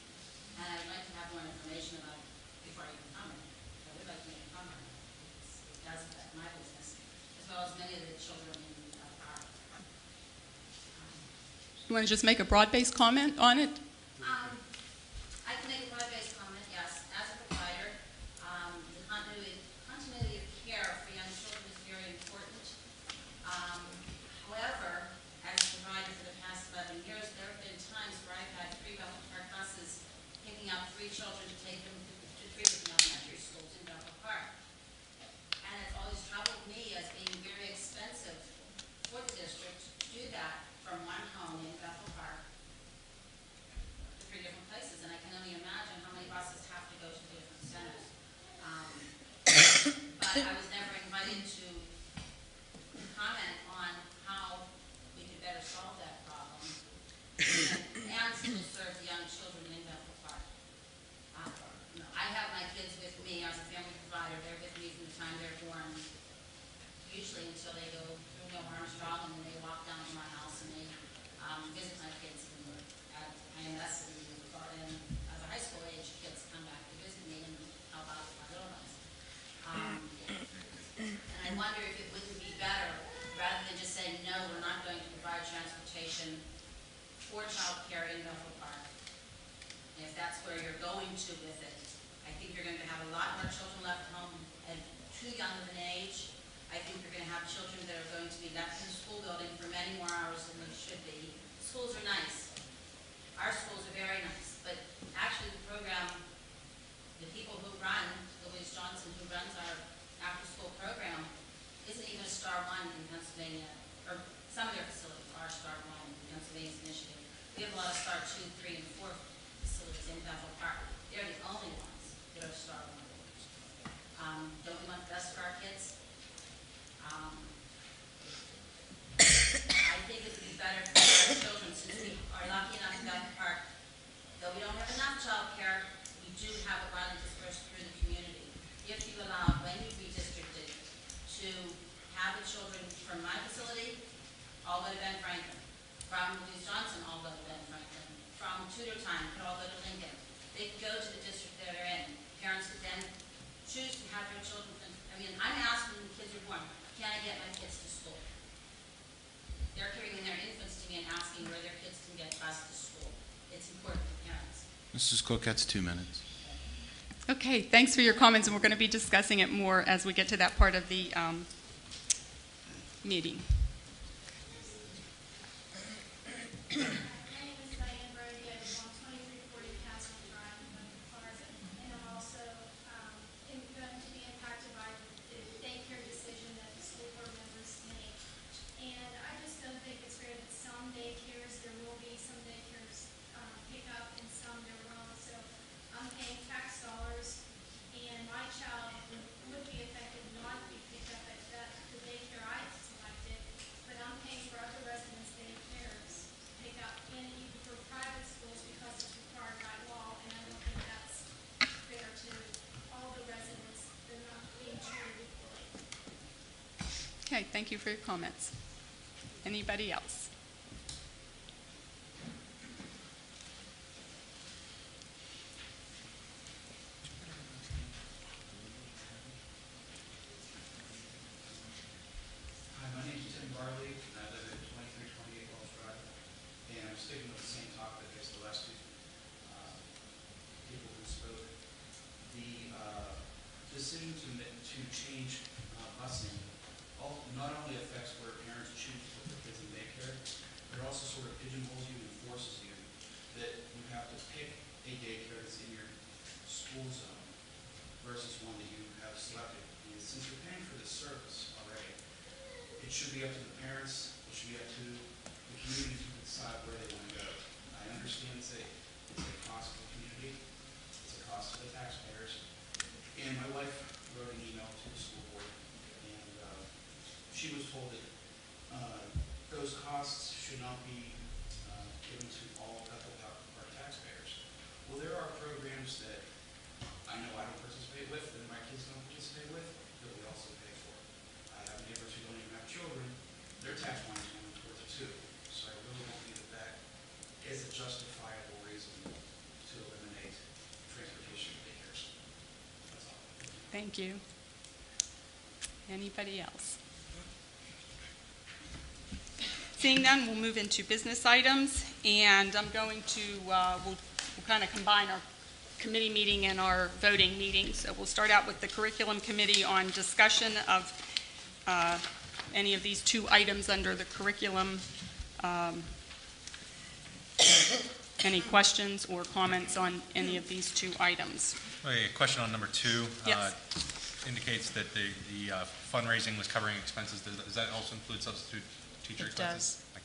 and I'd like to have more information about it before I even comment. I would like to make a comment. It does affect my business, as well as many of the children in Bethel Park. You want to just make a broad-based comment on it? I can make a broad-based comment, yes. As a provider, the continuity of care for young children is very important. However, as a provider for the past 11 years, there have been times where I've had 3 Bethel Park buses picking up 3 children to take them to 3 different elementary schools in Bethel Park. And it's always troubled me as being very expensive for the district to do that from one home in Bethel Park to 3 different places, and I can only imagine how many buses have to go to the different centers. But I was never invited to comment on how we could better solve that problem and still serve the young children in Bethel Park. I have my kids with me as a family provider. They're with me from the time they're born, usually until they go through Neil Armstrong, and then they walk down to my house and they visit my kids at IMS, and we brought in as a high school age kids come back to visit me and help out with my little ones. And I wonder if it wouldn't be better, rather than just saying, no, we're not going to provide transportation for child care in Bethel Park. And if that's where you're going to with it, I think you're going to have a lot more children left home at too young of an age. I think you're going to have children that are going to be left in the school building for many more hours than they should be. Schools are nice. Our schools are very nice. But actually the program, the people who run, Louise Johnson, who runs our after-school program, isn't even a Star 1 in Pennsylvania, or some of their facilities are Star 1 in Pennsylvania's initiative. We have a lot of Star 2, 3, and 4 facilities in Bethel Park. They're the only ones that are Star 1. Don't we want the best for our kids? I think it would be better for our children, since we are lucky enough in Bethel Park, though we don't have enough child care, we do have it widely dispersed through the community. If you allow, when you redistricted, to have the children from my facility all go to Ben Franklin, from Louise Johnson all go to Ben Franklin, from Tutor Time could all go to Lincoln. They could go to the district that they're in. Parents could then choose to have their children. I mean, I'm asking when the kids are born, can I get my kids to school? They're carrying their infants to me and asking where their kids can get bused to school. It's important for parents. Mrs. Cook, that's 2 minutes. Okay, thanks for your comments, and we're going to be discussing it more as we get to that part of the meeting. Daycare decision that the school board members made, and I just don't think it's very Okay, thank you for your comments. Anybody else? Hi, my name is Tim Barley, and I live at 2328 Wells Drive. And I'm sticking with the same topic as the last two people who spoke. The decision to change busing not only affects where parents choose to put their kids in daycare, but it also sort of pigeonholes you and forces you that you have to pick a daycare that's in your school zone versus one that you have selected. And since you're paying for this service already, it should be up to the parents, it should be up to the community to decide where they want to go. I understand it's a cost to the community, it's a cost to the taxpayers. And my wife wrote an email to the school board, and she was told that those costs should not be given to all Bethel Park taxpayers. Well, there are programs that I know I don't participate with, and my kids don't participate with, that we also pay for. I have neighbors who don't even have children, their tax money is going towards it too. So I really don't think that is a justifiable reason to eliminate transportation daycares. That's all. Thank you. Anybody else? Seeing none, we'll move into business items, and I'm going to, we'll kind of combine our committee meeting and our voting meeting. So we'll start out with the curriculum committee on discussion of any of these two items under the curriculum. Any questions or comments on any of these two items? A question on number 2. Yes. Indicates that the fundraising was covering expenses. Does that also include substitute teacher expenses? It does.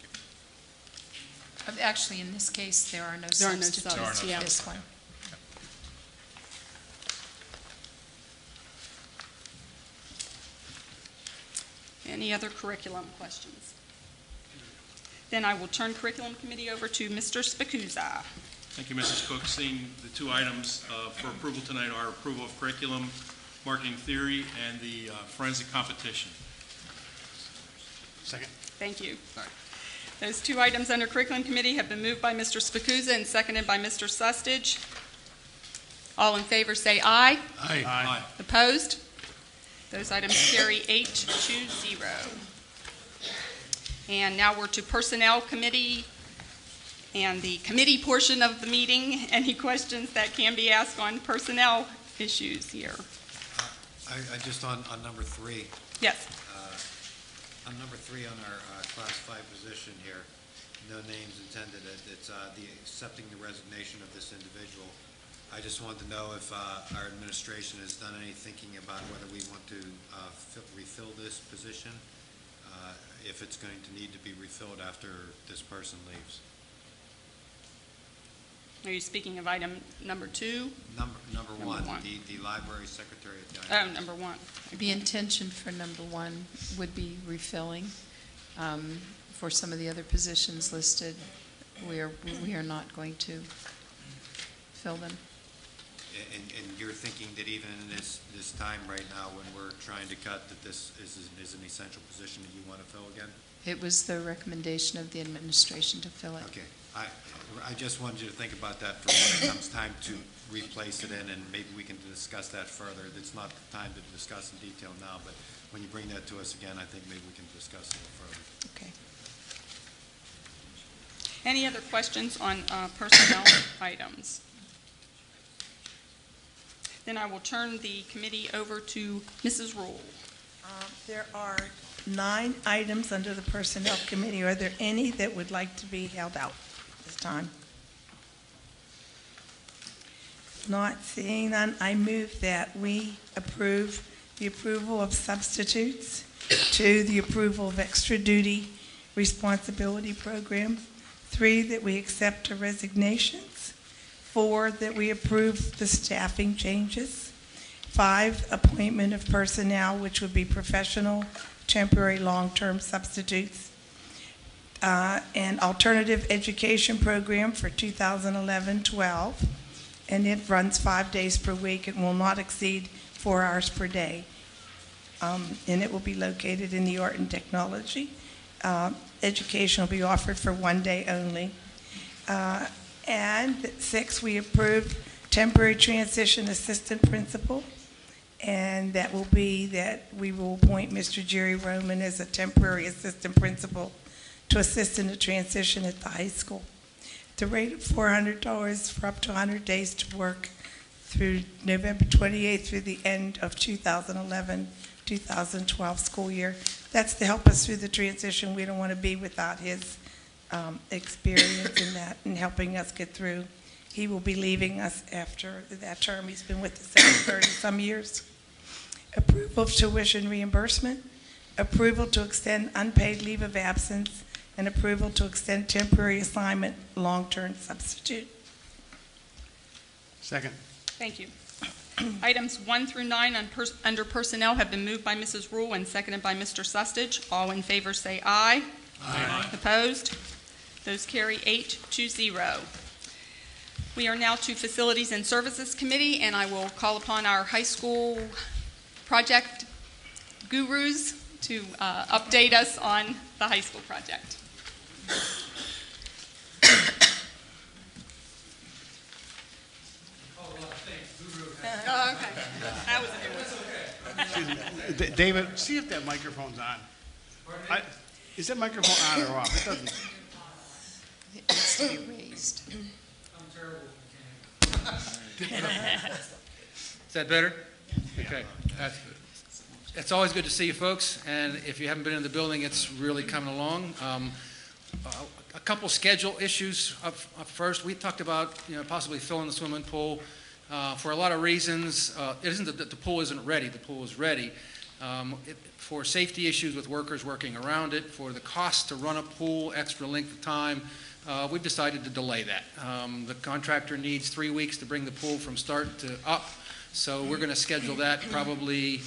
Thank you. Actually, in this case, there are no There are no substitutes subs, for yeah. this one. Any other curriculum questions? Then I will turn curriculum committee over to Mr. Spicuzza. Thank you, Mrs. Cook. Seeing the two items for approval tonight are approval of curriculum, marketing theory, and the forensic competition. Second. Thank you. Those two items under curriculum committee have been moved by Mr. Spicuzza and seconded by Mr. Sustage. All in favor say aye. Aye. Aye. Opposed? Those items carry 8-0. And now we're to personnel committee and the committee portion of the meeting. Any questions that can be asked on personnel issues here? I just on number 3. Yes. On number 3 on our class 5 position here, no names intended. It's the accepting the resignation of this individual. I just wanted to know if our administration has done any thinking about whether we want to refill this position, if it's going to need to be refilled after this person leaves. Are you speaking of item number 2? Number one. The library secretary at the Oh, number 1. The intention for number 1 would be refilling. For some of the other positions listed, we are not going to fill them. And you're thinking that even in this time right now when we're trying to cut, that this is an essential position that you want to fill again? It was the recommendation of the administration to fill it. Okay. I just wanted you to think about that for when it comes time to replace it in, and maybe we can discuss that further. It's not the time to discuss in detail now, but when you bring that to us again, I think maybe we can discuss it a little further. Okay. Any other questions on personnel items? Then I will turn the committee over to Mrs. Rule. There are 9 items under the Personnel Committee. Are there any that would like to be held out this time? Not seeing none, I move that we approve the approval of substitutes, 2, the approval of extra duty responsibility program, 3, that we accept the resignations, 4, that we approve the staffing changes, 5, appointment of personnel, which would be professional, temporary, long-term substitutes, an alternative education program for 2011-12, and it runs 5 days per week and will not exceed 4 hours per day. and it will be located in the Art and Technology. Education will be offered for 1 day only. And 6, we approved temporary transition assistant principal, and that will be that we will appoint Mr. Jerry Roman as a temporary assistant principal to assist in the transition at the high school. The rate of $400 for up to 100 days to work through November 28th through the end of 2011-2012 school year. That's to help us through the transition. We don't want to be without his experience in that and helping us get through. He will be leaving us after that term. He's been with us 30-some years. Approval of tuition reimbursement, approval to extend unpaid leave of absence, and approval to extend temporary assignment long-term substitute. Second. Thank you. Items 1 through 9 under personnel have been moved by Mrs. Rule and seconded by Mr. Sustich. All in favor say aye. Aye. Opposed? Those carry 8-0. We are now to Facilities and Services Committee, and I will call upon our high school project gurus to update us on the high school project. Oh, okay. That was a good one. Excuse me. David, see if that microphone's on. Is that microphone on or off? It doesn't. It needs to be raised. I'm terrible. Is that better? Okay. That's good. It's always good to see you folks, and if you haven't been in the building, it's really coming along. A couple schedule issues up first. We talked about possibly filling the swimming pool for a lot of reasons. It isn't that the pool isn't ready. The pool is ready. For safety issues with workers working around it, for the cost to run a pool, extra length of time, we've decided to delay that. The contractor needs 3 weeks to bring the pool from start to up, so we're going to schedule that probably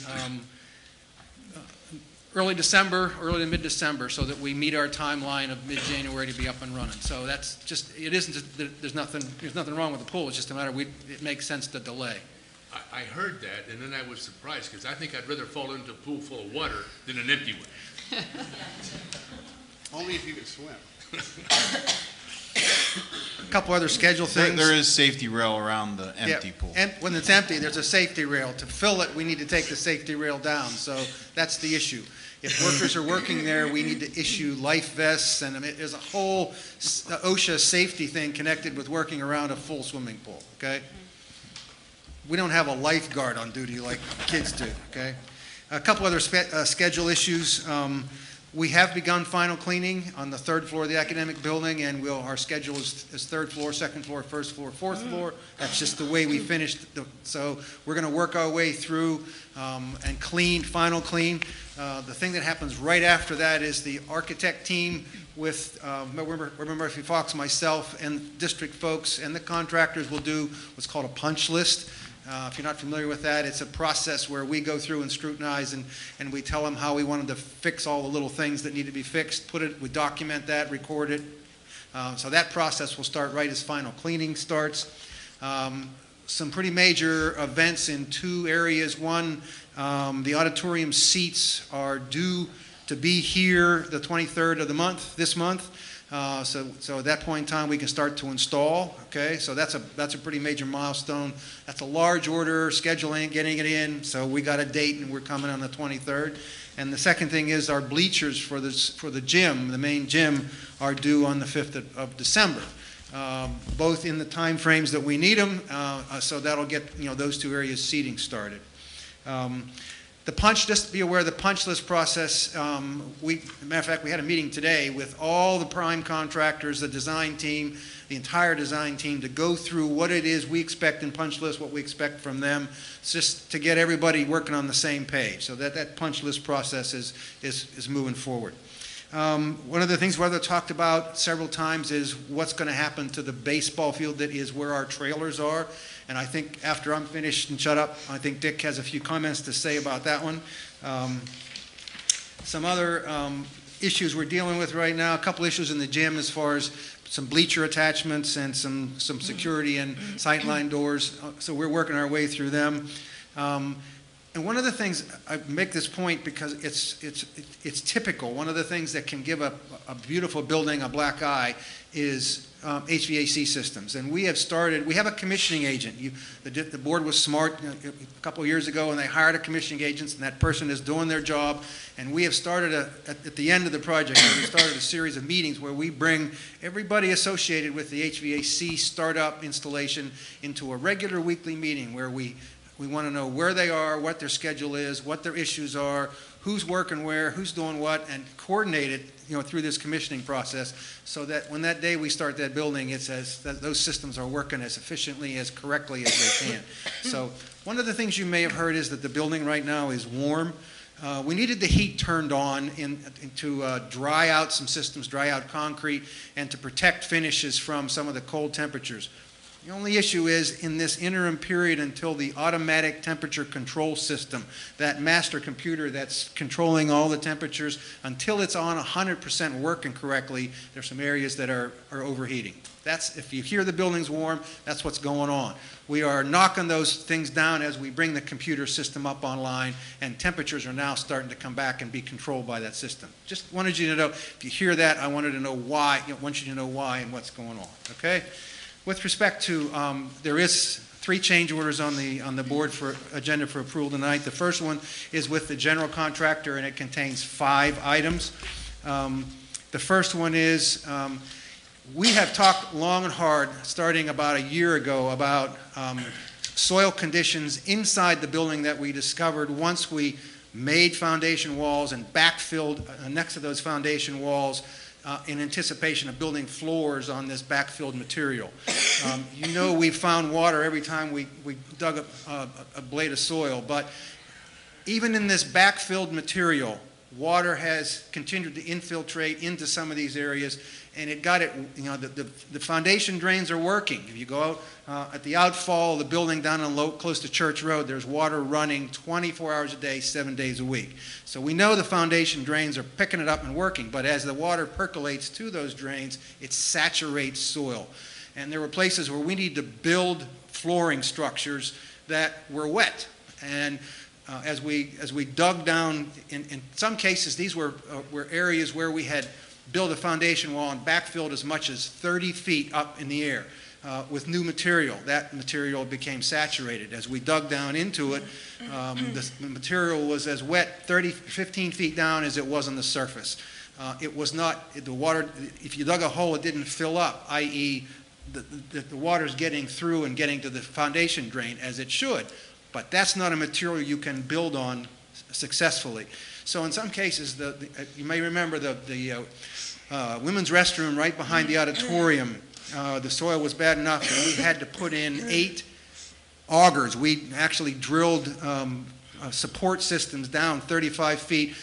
early December, early to mid-December, so that we meet our timeline of mid-January to be up and running. So that's just, it isn't just, there's nothing wrong with the pool. It's just a matter of it makes sense to delay. I heard that, and then I was surprised, because I think I'd rather fall into a pool full of water than an empty one. Only if you can swim. A couple other schedule things. There is safety rail around the empty pool. And when it's empty, there's a safety rail. To fill it, we need to take the safety rail down. So that's the issue. If workers are working there, we need to issue life vests, and there's a whole OSHA safety thing connected with working around a full swimming pool, okay? We don't have a lifeguard on duty like kids do, okay? A couple other schedule issues. We have begun final cleaning on the 3rd floor of the academic building, and our schedule is 3rd floor, 2nd floor, 1st floor, 4th floor. That's just the way we finished. So we're going to work our way through and final clean. The thing that happens right after that is the architect team with Member Murphy Fox, myself, and district folks, and the contractors will do what's called a punch list. If you're not familiar with that, it's a process where we go through and scrutinize and we tell them how we wanted to fix all the little things that need to be fixed, we document that, record it. So that process will start right as final cleaning starts. Some pretty major events in 2 areas. One, the auditorium seats are due to be here the 23rd of the month, this month. So at that point in time, we can start to install. Okay, so that's a pretty major milestone. That's a large order, scheduling, getting it in. So we got a date, and we're coming on the 23rd. And the second thing is our bleachers for the gym, the main gym, are due on the 5th of December. Both in the time frames that we need them. So that'll get those 2 areas seating started. Just be aware of the punch list process. Matter of fact, we had a meeting today with all the prime contractors, the design team, the entire design team, to go through what it is we expect in punch list, what we expect from them, just to get everybody working on the same page. So that punch list process is moving forward. One of the things we've talked about several times is what's going to happen to the baseball field that is where our trailers are. And I think after I'm finished and shut up, I think Dick has a few comments to say about that one. Some other issues we're dealing with right now, a couple issues in the gym as far as some bleacher attachments and some security and sightline doors. So we're working our way through them. And one of the things, I make this point because it's typical. One of the things that can give a beautiful building a black eye is HVAC systems. And we have a commissioning agent. The board was smart a couple of years ago, and they hired a commissioning agent, and that person is doing their job. And we have started, at the end of the project, we started a series of meetings where we bring everybody associated with the HVAC startup installation into a regular weekly meeting where we want to know where they are, what their schedule is, what their issues are, who's working where, who's doing what, and coordinate it, through this commissioning process, so that when that day we start that building, it says that those systems are working as efficiently, as correctly as they can. So one of the things you may have heard is that the building right now is warm. We needed the heat turned on to dry out some systems, dry out concrete, and to protect finishes from some of the cold temperatures. The only issue is in this interim period until the automatic temperature control system, that master computer that's controlling all the temperatures, until it's on 100% working correctly, there's some areas that are overheating. If you hear the building's warm, that's what's going on. We are knocking those things down as we bring the computer system up online, and temperatures are now starting to come back and be controlled by that system. Just wanted you to know, if you hear that, I wanted to know why, want you to know why and what's going on, okay? With respect to, there is 3 change orders on the board for agenda for approval tonight. The first one is with the general contractor, and it contains 5 items. The first one is, we have talked long and hard, starting about a year ago, about soil conditions inside the building that we discovered once we made foundation walls and backfilled next to those foundation walls in anticipation of building floors on this backfilled material. We found water every time we dug a blade of soil, but even in this backfilled material, water has continued to infiltrate into some of these areas, and it got it, the foundation drains are working. If you go out at the outfall of the building down on close to Church Road, there's water running 24 hours a day, 7 days a week. So we know the foundation drains are picking it up and working, but as the water percolates to those drains, it saturates soil. And there were places where we need to build flooring structures that were wet. And as we dug down, in some cases, these were areas where we had built a foundation wall and backfilled as much as 30 feet up in the air with new material. That material became saturated. As we dug down into it, the material was as wet 15 feet down as it was on the surface. It was not, the water, if you dug a hole, it didn't fill up, i.e. the water's getting through and getting to the foundation drain as it should. But that's not a material you can build on successfully. So in some cases, you may remember the women's restroom right behind the auditorium, the soil was bad enough that we had to put in 8 augers. We actually drilled support systems down 35 feet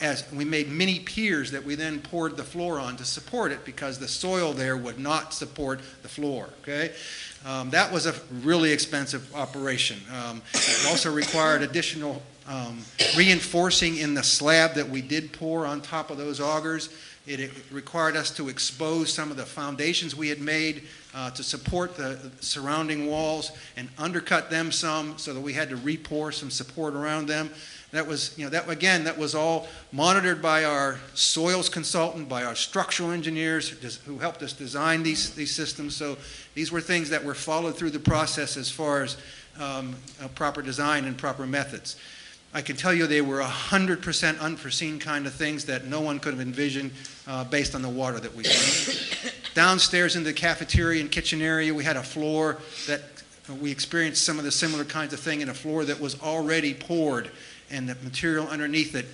as we made mini piers that we then poured the floor on to support it because the soil there would not support the floor, okay? That was a really expensive operation. It also required additional reinforcing in the slab that we did pour on top of those augers. It required us to expose some of the foundations we had made to support the surrounding walls and undercut them some so that we had to re-pour some support around them. That was, that was all monitored by our soils consultant, by our structural engineers who helped us design these systems. So these were things that were followed through the process as far as proper design and proper methods. I can tell you they were 100% unforeseen kind of things that no one could have envisioned based on the water that we found. Downstairs in the cafeteria and kitchen area, we had a floor that we experienced some of the similar kinds of thing in a floor that was already poured and the material underneath it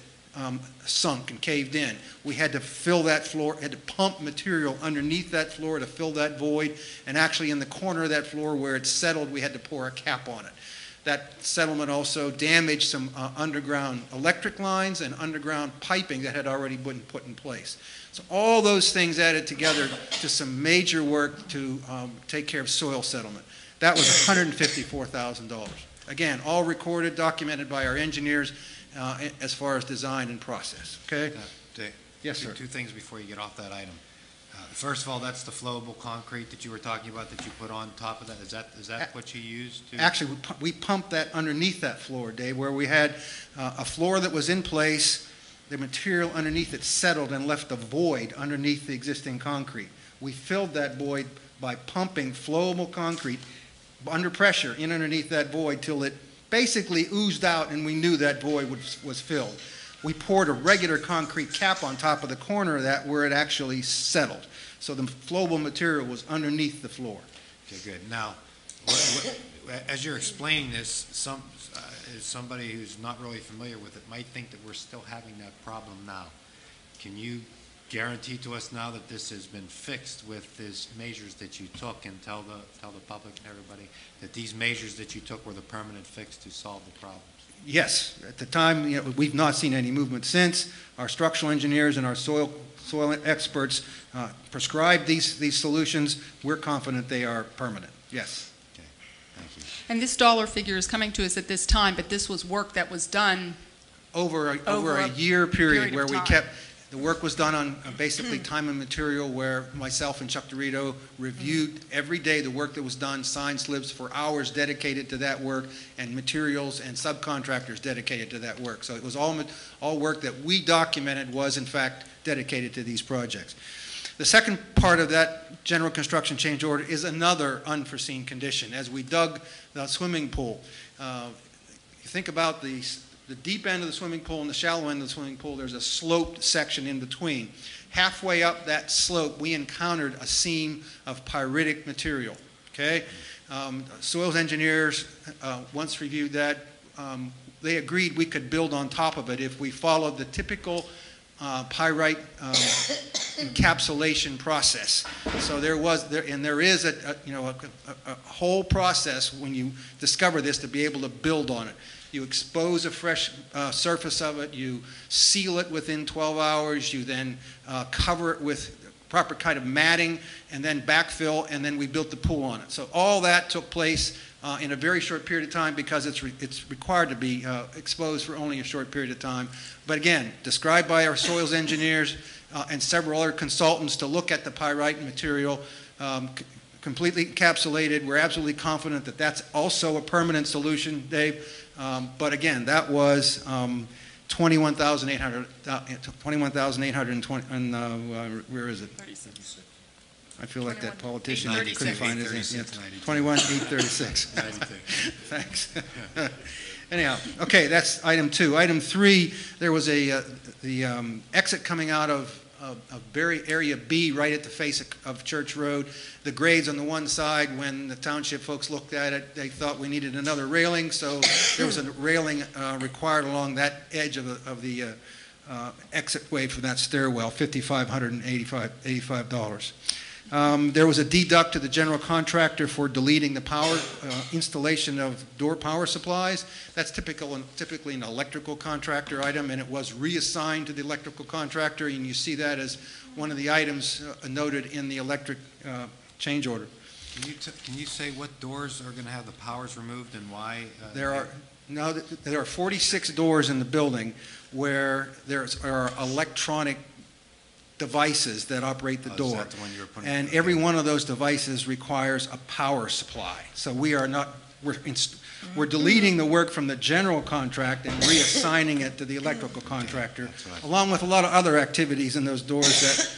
sunk and caved in. We had to fill that floor, had to pump material underneath that floor to fill that void, and actually in the corner of that floor where it settled, we had to pour a cap on it. That settlement also damaged some underground electric lines and underground piping that had already been put in place. So all those things added together to some major work to take care of soil settlement. That was $154,000. Again, all recorded, documented by our engineers as far as design and process. Okay? Dave, yes, sir. Two things before you get off that item. First of all, that's the flowable concrete that you were talking about that you put on top of that. Is that what you used to? Actually, we pumped that underneath that floor, Dave, where we had a floor that was in place, the material underneath it settled and left a void underneath the existing concrete. We filled that void by pumping flowable concrete under pressure in underneath that void till it basically oozed out and we knew that void was filled. We poured a regular concrete cap on top of the corner of that where it actually settled. So the flowable material was underneath the floor. Okay, good. Now, as you're explaining this, somebody who's not really familiar with it might think that we're still having that problem now. Can you guarantee to us now that this has been fixed with these measures that you took, and tell the public and everybody that these measures that you took were the permanent fix to solve the problems? Yes. At the time, we've not seen any movement since. Our structural engineers and our soil experts prescribed these solutions. We're confident they are permanent. Yes. Okay. Thank you. And this dollar figure is coming to us at this time, but this was work that was done over a year period where we time. kept. The work was done on basically time and material, where myself and Chuck Dorito reviewed every day the work that was done, signed slips for hours dedicated to that work, and materials and subcontractors dedicated to that work. So it was all work that we documented was in fact dedicated to these projects. The second part of that general construction change order is another unforeseen condition. As we dug the swimming pool, you think about the deep end of the swimming pool and the shallow end of the swimming pool, there's a sloped section in between. Halfway up that slope, we encountered a seam of pyritic material, okay? Soils engineers once reviewed that. They agreed we could build on top of it if we followed the typical pyrite encapsulation process. So there is a whole process when you discover this to be able to build on it. You expose a fresh surface of it, you seal it within 12 hours, you then cover it with proper kind of matting, and then backfill, and then we built the pool on it. So all that took place in a very short period of time because it's required to be exposed for only a short period of time. But again, described by our soils engineers and several other consultants to look at the pyrite material, completely encapsulated. We're absolutely confident that that's also a permanent solution, Dave. But again, that was $21,800. $21,820. Where is it? 36. I feel like that politician couldn't find his answer. 21,836. Thanks. Anyhow, okay, that's item 2. Item 3, there was the exit coming out of area B right at the face of Church Road. The grades on the one side, when the township folks looked at it, they thought we needed another railing, so there was a railing required along that edge of the exit way for that stairwell, $5,585. There was a deduct to the general contractor for deleting the power installation of door power supplies. That's typically an electrical contractor item, and it was reassigned to the electrical contractor, and you see that as one of the items noted in the electric change order. Can you say what doors are going to have the powers removed and why? There are 46 doors in the building where there are electronic devices that operate the door. Is that the one you were putting and in? Every one of those devices requires a power supply. So we're deleting the work from the general contract and reassigning it to the electrical contractor, along with a lot of other activities in those doors that,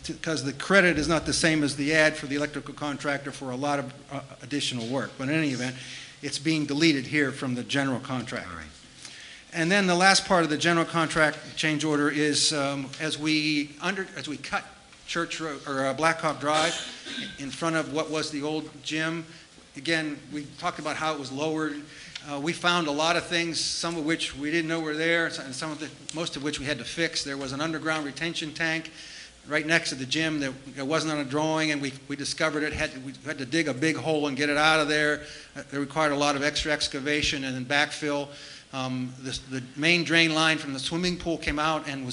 because the credit is not the same as the ad for the electrical contractor for a lot of additional work. But in any event, it's being deleted here from the general contract. All right. And then the last part of the general contract change order is as we cut Church Road or Blackhawk Drive in front of what was the old gym. Again, we talked about how it was lowered. We found a lot of things, some of which we didn't know were there, and most of which we had to fix. There was an underground retention tank right next to the gym that wasn't on a drawing, and we discovered it. We had to dig a big hole and get it out of there. It required a lot of extra excavation and then backfill. The main drain line from the swimming pool came out and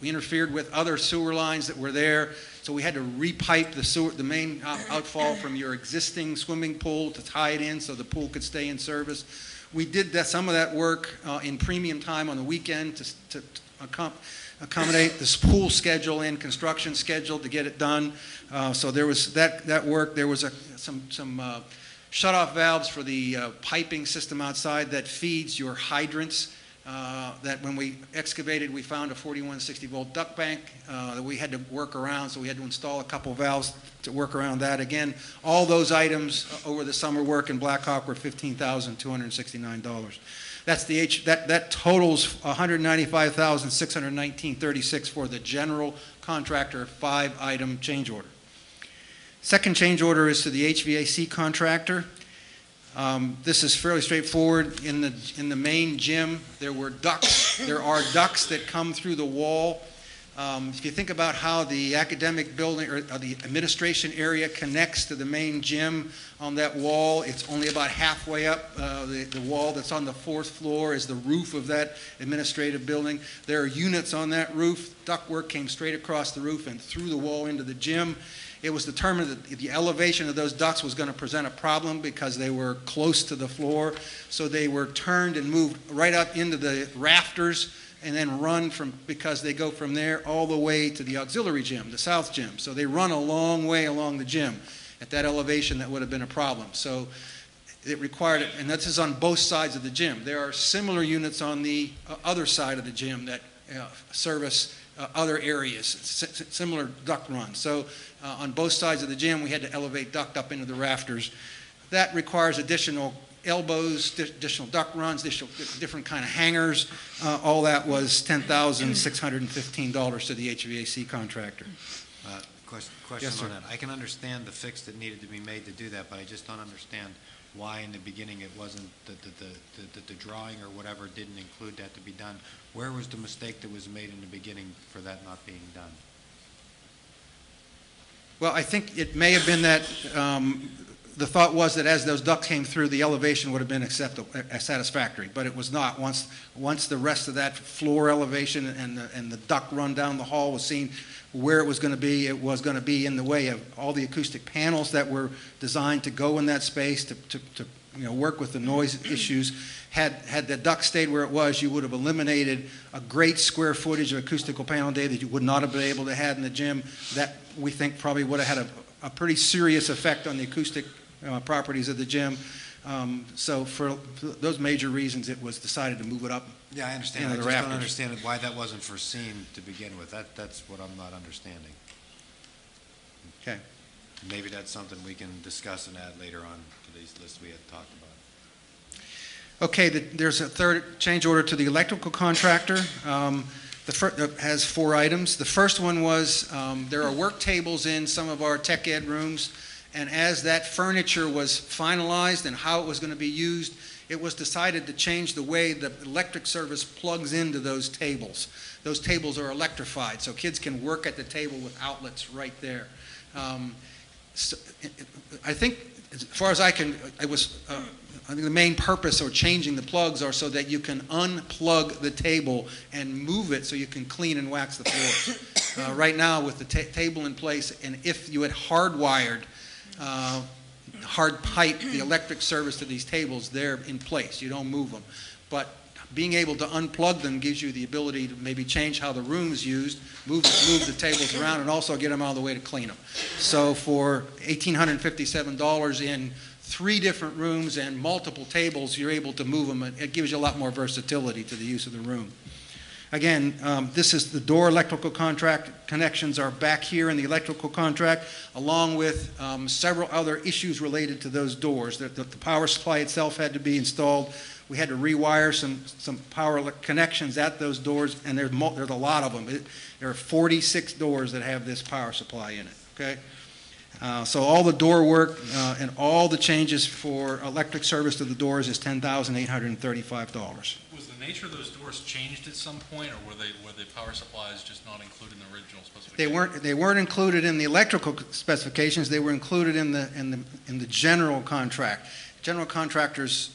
we interfered with other sewer lines that were there, so we had to repipe the main outfall from your existing swimming pool to tie it in so the pool could stay in service. We did some of that work in premium time on the weekend accommodate this pool schedule and construction schedule to get it done. So there was that work. There was some shut-off valves for the piping system outside that feeds your hydrants. That when we excavated, we found a 4160-volt duct bank that we had to work around, so we had to install a couple valves to work around that. Again, all those items over the summer work in Black Hawk were $15,269. That's that totals $195,619.36 for the general contractor 5-item change order. Second change order is to the HVAC contractor. This is fairly straightforward. In the main gym, there are ducts that come through the wall. If you think about how the academic building or the administration area connects to the main gym on that wall, it's only about halfway up. The wall that's on the 4th floor is the roof of that administrative building. There are units on that roof. Ductwork came straight across the roof and through the wall into the gym. It was determined that the elevation of those ducts was going to present a problem because they were close to the floor. So they were turned and moved right up into the rafters and then run because they go from there all the way to the auxiliary gym, the south gym. So they run a long way along the gym. At that elevation, that would have been a problem. So it required it, and this is on both sides of the gym. There are similar units on the other side of the gym that service other areas, similar duct runs. So on both sides of the gym, we had to elevate duct up into the rafters. That requires additional elbows, additional duct runs, different kind of hangers. All that was $10,615 to the HVAC contractor. Question Yes, on sir. that. I can understand the fix that needed to be made to do that, but I just don't understand why in the beginning it wasn't, the drawing or whatever didn't include that to be done. Where was the mistake that was made in the beginning for that not being done? Well, I think it may have been that the thought was that as those ducts came through, the elevation would have been satisfactory, but it was not. Once the rest of that floor elevation and the duct run down the hall was seen where it was going to be in the way of all the acoustic panels that were designed to go in that space to work with the noise issues. Had the duct stayed where it was, you would have eliminated a great square footage of acoustical panel day that you would not have been able to have in the gym. That we think probably would have had a pretty serious effect on the acoustic properties of the gym. So for those major reasons, it was decided to move it up. Yeah, I understand. I just don't understand why that wasn't foreseen to begin with. That's what I'm not understanding. Okay. Maybe that's something we can discuss and add later on to these lists we had talked about. Okay, there's a third change order to the electrical contractor. Has 4 items. The first one was there are work tables in some of our tech ed rooms, and as that furniture was finalized and how it was going to be used, it was decided to change the way the electric service plugs into those tables. Those tables are electrified, so kids can work at the table with outlets right there. So I think, as far as I think the main purpose of changing the plugs are so that you can unplug the table and move it so you can clean and wax the floors. Right now, with the table in place, and if you had hardwired, hard pipe the electric service to these tables, they're in place. You don't move them. But being able to unplug them gives you the ability to maybe change how the room is used, move the tables around, and also get them out of the way to clean them. So for $1,857 in 3 different rooms and multiple tables, you're able to move them. It gives you a lot more versatility to the use of the room. Again, this is the door electrical contract. Connections are back here in the electrical contract, along with several other issues related to those doors. The power supply itself had to be installed. We had to rewire some power connections at those doors, and there's a lot of them. There are 46 doors that have this power supply in it. Okay. So all the door work and all the changes for electric service to the doors is $10,835. Was the nature of those doors changed at some point, or were the power supplies just not included in the original specifications? They weren't included in the electrical specifications. They were included in the general contract. General contractors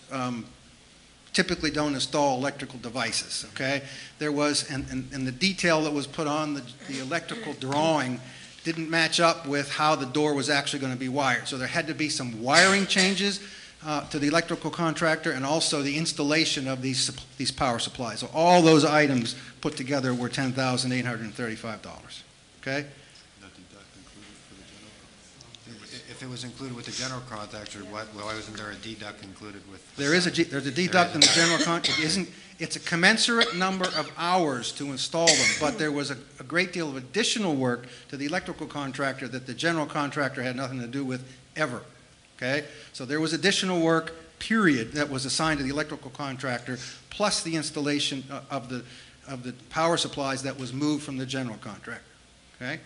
typically don't install electrical devices. Okay, there was and the detail that was put on the electrical drawing didn't match up with how the door was actually going to be wired. So there had to be some wiring changes to the electrical contractor, and also the installation of these power supplies. So all those items put together were $10,835. Okay? If it was included with the general contractor, why wasn't there a deduct included with? There's a deduct in the general contract. It's a commensurate number of hours to install them, but there was a great deal of additional work to the electrical contractor that the general contractor had nothing to do with ever. Okay? So there was additional work, period, that was assigned to the electrical contractor, plus the installation of the power supplies that was moved from the general contractor. Okay?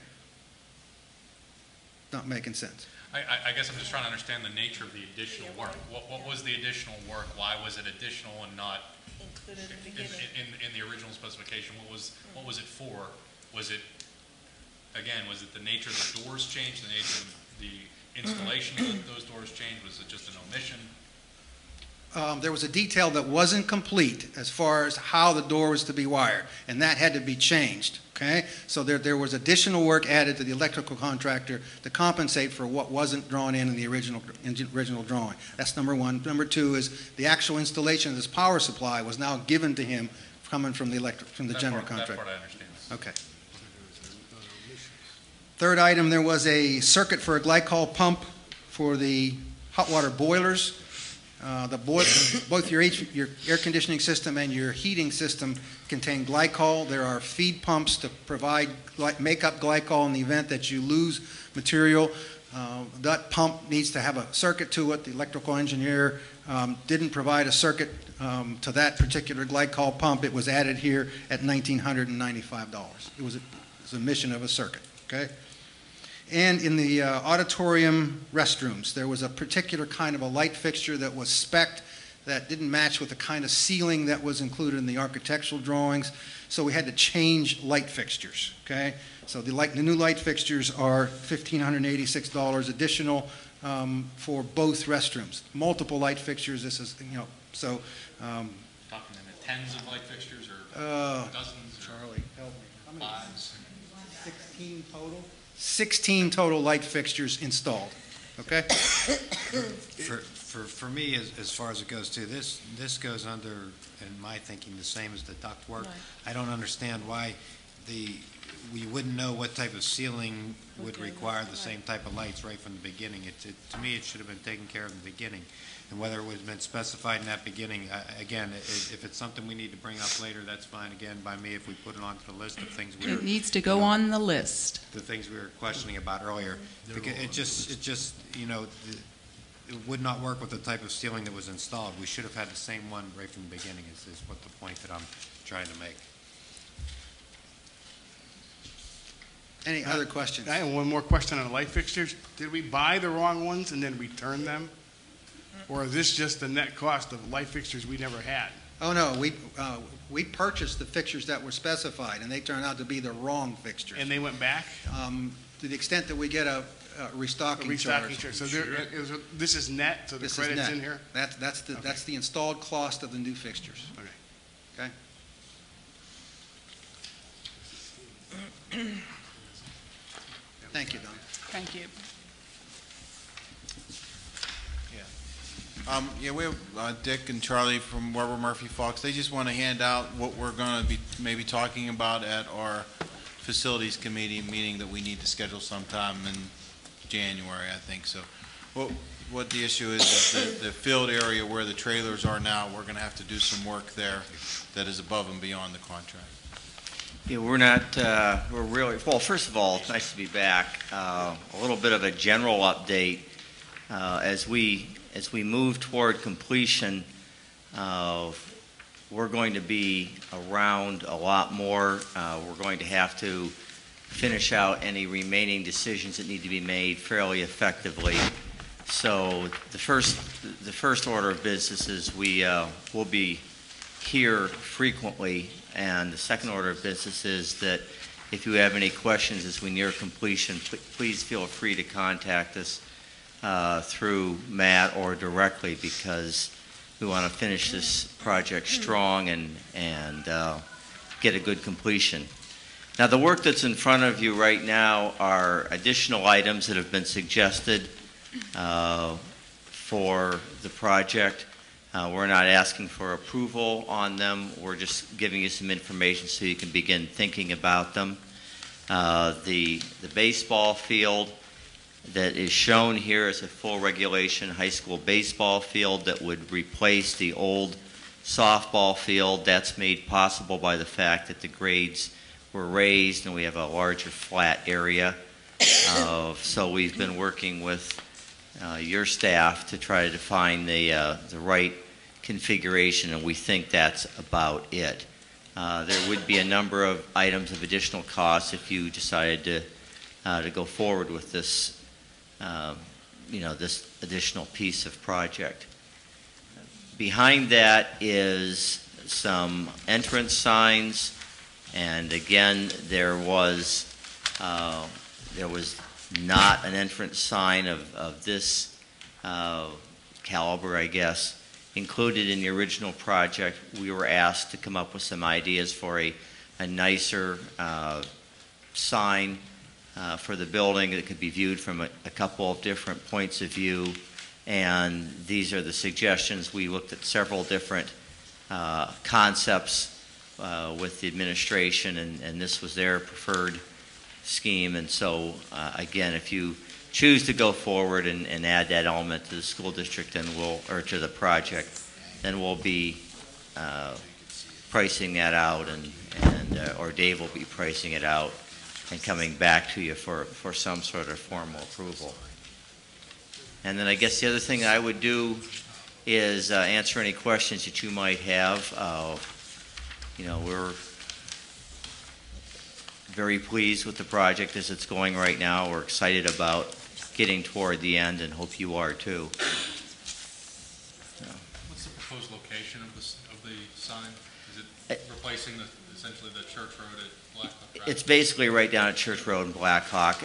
Not making sense. I guess I'm just trying to understand the nature of the additional work. What was the additional work? Why was it additional and not included in the original specification? What was it for? Was it the nature of the doors changed? The nature of the installation of those doors changed? Was it just an omission? There was a detail that wasn't complete as far as how the door was to be wired, and that had to be changed. Okay? So there was additional work added to the electrical contractor to compensate for what wasn't drawn in the original drawing. That's number one. Number two is the actual installation of this power supply was now given to him coming from the general contractor. That part I understand. Okay. Third item, there was a circuit for a glycol pump for the hot water boilers. Both your air conditioning system and your heating system contain glycol. There are feed pumps to make up glycol in the event that you lose material. That pump needs to have a circuit to it. The electrical engineer didn't provide a circuit to that particular glycol pump. It was added here at $1,995. It was a mission of a circuit. Okay? And in the auditorium restrooms, there was a particular kind of a light fixture that was spec'd that didn't match with the kind of ceiling that was included in the architectural drawings, so we had to change light fixtures, okay? So the new light fixtures are $1,586 additional for both restrooms. Multiple light fixtures, this is, so. Talking in the tens of light fixtures or dozens? Charlie, help me. How many? 16 total? 16 total light fixtures installed. Okay. For me, as far as it goes too, this goes under, in my thinking, the same as the duct work. Right. I don't understand why we wouldn't know what type of ceiling would require the same type of lights right from the beginning. To me, it should have been taken care of in the beginning. And whether it was been specified in that beginning, again, if it's something we need to bring up later, that's fine, again, by me, if we put it onto the list of things we were... It needs to go on the list. The things we were questioning about earlier. Because it just, it would not work with the type of ceiling that was installed. We should have had the same one right from the beginning, is what the point that I'm trying to make. Any other questions? I have one more question on the light fixtures. Did we buy the wrong ones and then return them? Or is this just the net cost of light fixtures we never had? Oh, no. We purchased the fixtures that were specified, and they turned out to be the wrong fixtures. And they went back? To the extent that we get a restocking charge. So this is net, so the credit's in here? That's the installed cost of the new fixtures. Okay. Thank you, Don. Thank you. Yeah, we have Dick and Charlie from Weber Murphy Fox. They just want to hand out what we're going to be maybe talking about at our facilities committee meeting that we need to schedule sometime in January, I think. So what the issue is the field area where the trailers are now, we're going to have to do some work there that is above and beyond the contract. Yeah, we're really, well, first of all, it's nice to be back. A little bit of a general update. As we move toward completion, we're going to be around a lot more. We're going to have to finish out any remaining decisions that need to be made fairly effectively. So the first order of business is we will be here frequently, and the second order of business is that if you have any questions as we near completion, please feel free to contact us through Matt or directly, because we want to finish this project strong and get a good completion. Now, the work that's in front of you right now are additional items that have been suggested from for the project. We're not asking for approval on them. We're just giving you some information so you can begin thinking about them. The baseball field that is shown here is a full regulation high school baseball field that would replace the old softball field. That's made possible by the fact that the grades were raised and we have a larger flat area. So we've been working with your staff to try to find the right configuration, and we think that's about it. There would be a number of items of additional costs if you decided to go forward with this, this additional piece of project. Behind that is some entrance signs, and again, there was not an entrance sign of this caliber, I guess, included in the original project. We were asked to come up with some ideas for a nicer sign for the building that could be viewed from a couple of different points of view, and these are the suggestions. We looked at several different concepts with the administration, and this was their preferred scheme. And so again, if you choose to go forward and add that element to the school district, then to the project, then we'll be pricing that out, or Dave will be pricing it out and coming back to you for some sort of formal approval. And then I guess the other thing that I would do is answer any questions that you might have. We're very pleased with the project as it's going right now. We're excited about getting toward the end, and hope you are too. What's the proposed location of the sign? Is it replacing essentially the Church Road at Blackhawk Drive? It's basically right down at Church Road and Blackhawk.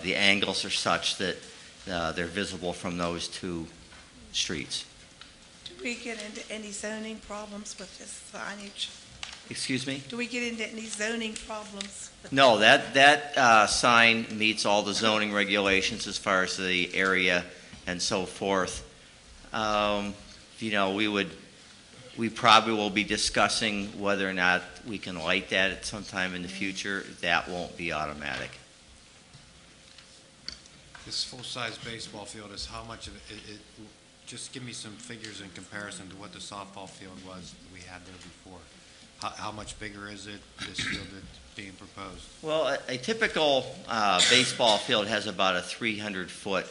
The angles are such that they're visible from those two streets. Do we get into any zoning problems with this signage? Excuse me? Do we get into any zoning problems? No, that sign meets all the zoning regulations as far as the area and so forth. We probably will be discussing whether or not we can light that at some time in the future. That won't be automatic. This full-size baseball field is how much of it, just give me some figures in comparison to what the softball field was that we had there before. How much bigger is it, this field that's being proposed? Well, a typical baseball field has about a 300-foot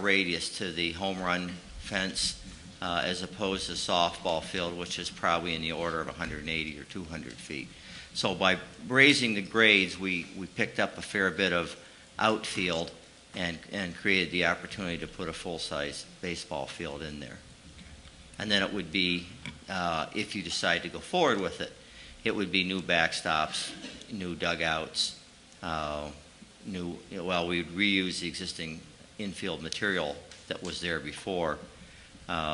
radius to the home run fence, as opposed to softball field, which is probably in the order of 180 or 200 feet. So by raising the grades, we picked up a fair bit of outfield and created the opportunity to put a full-size baseball field in there. And then it would be, if you decide to go forward with it, it would be new backstops, new dugouts, we would reuse the existing infield material that was there before,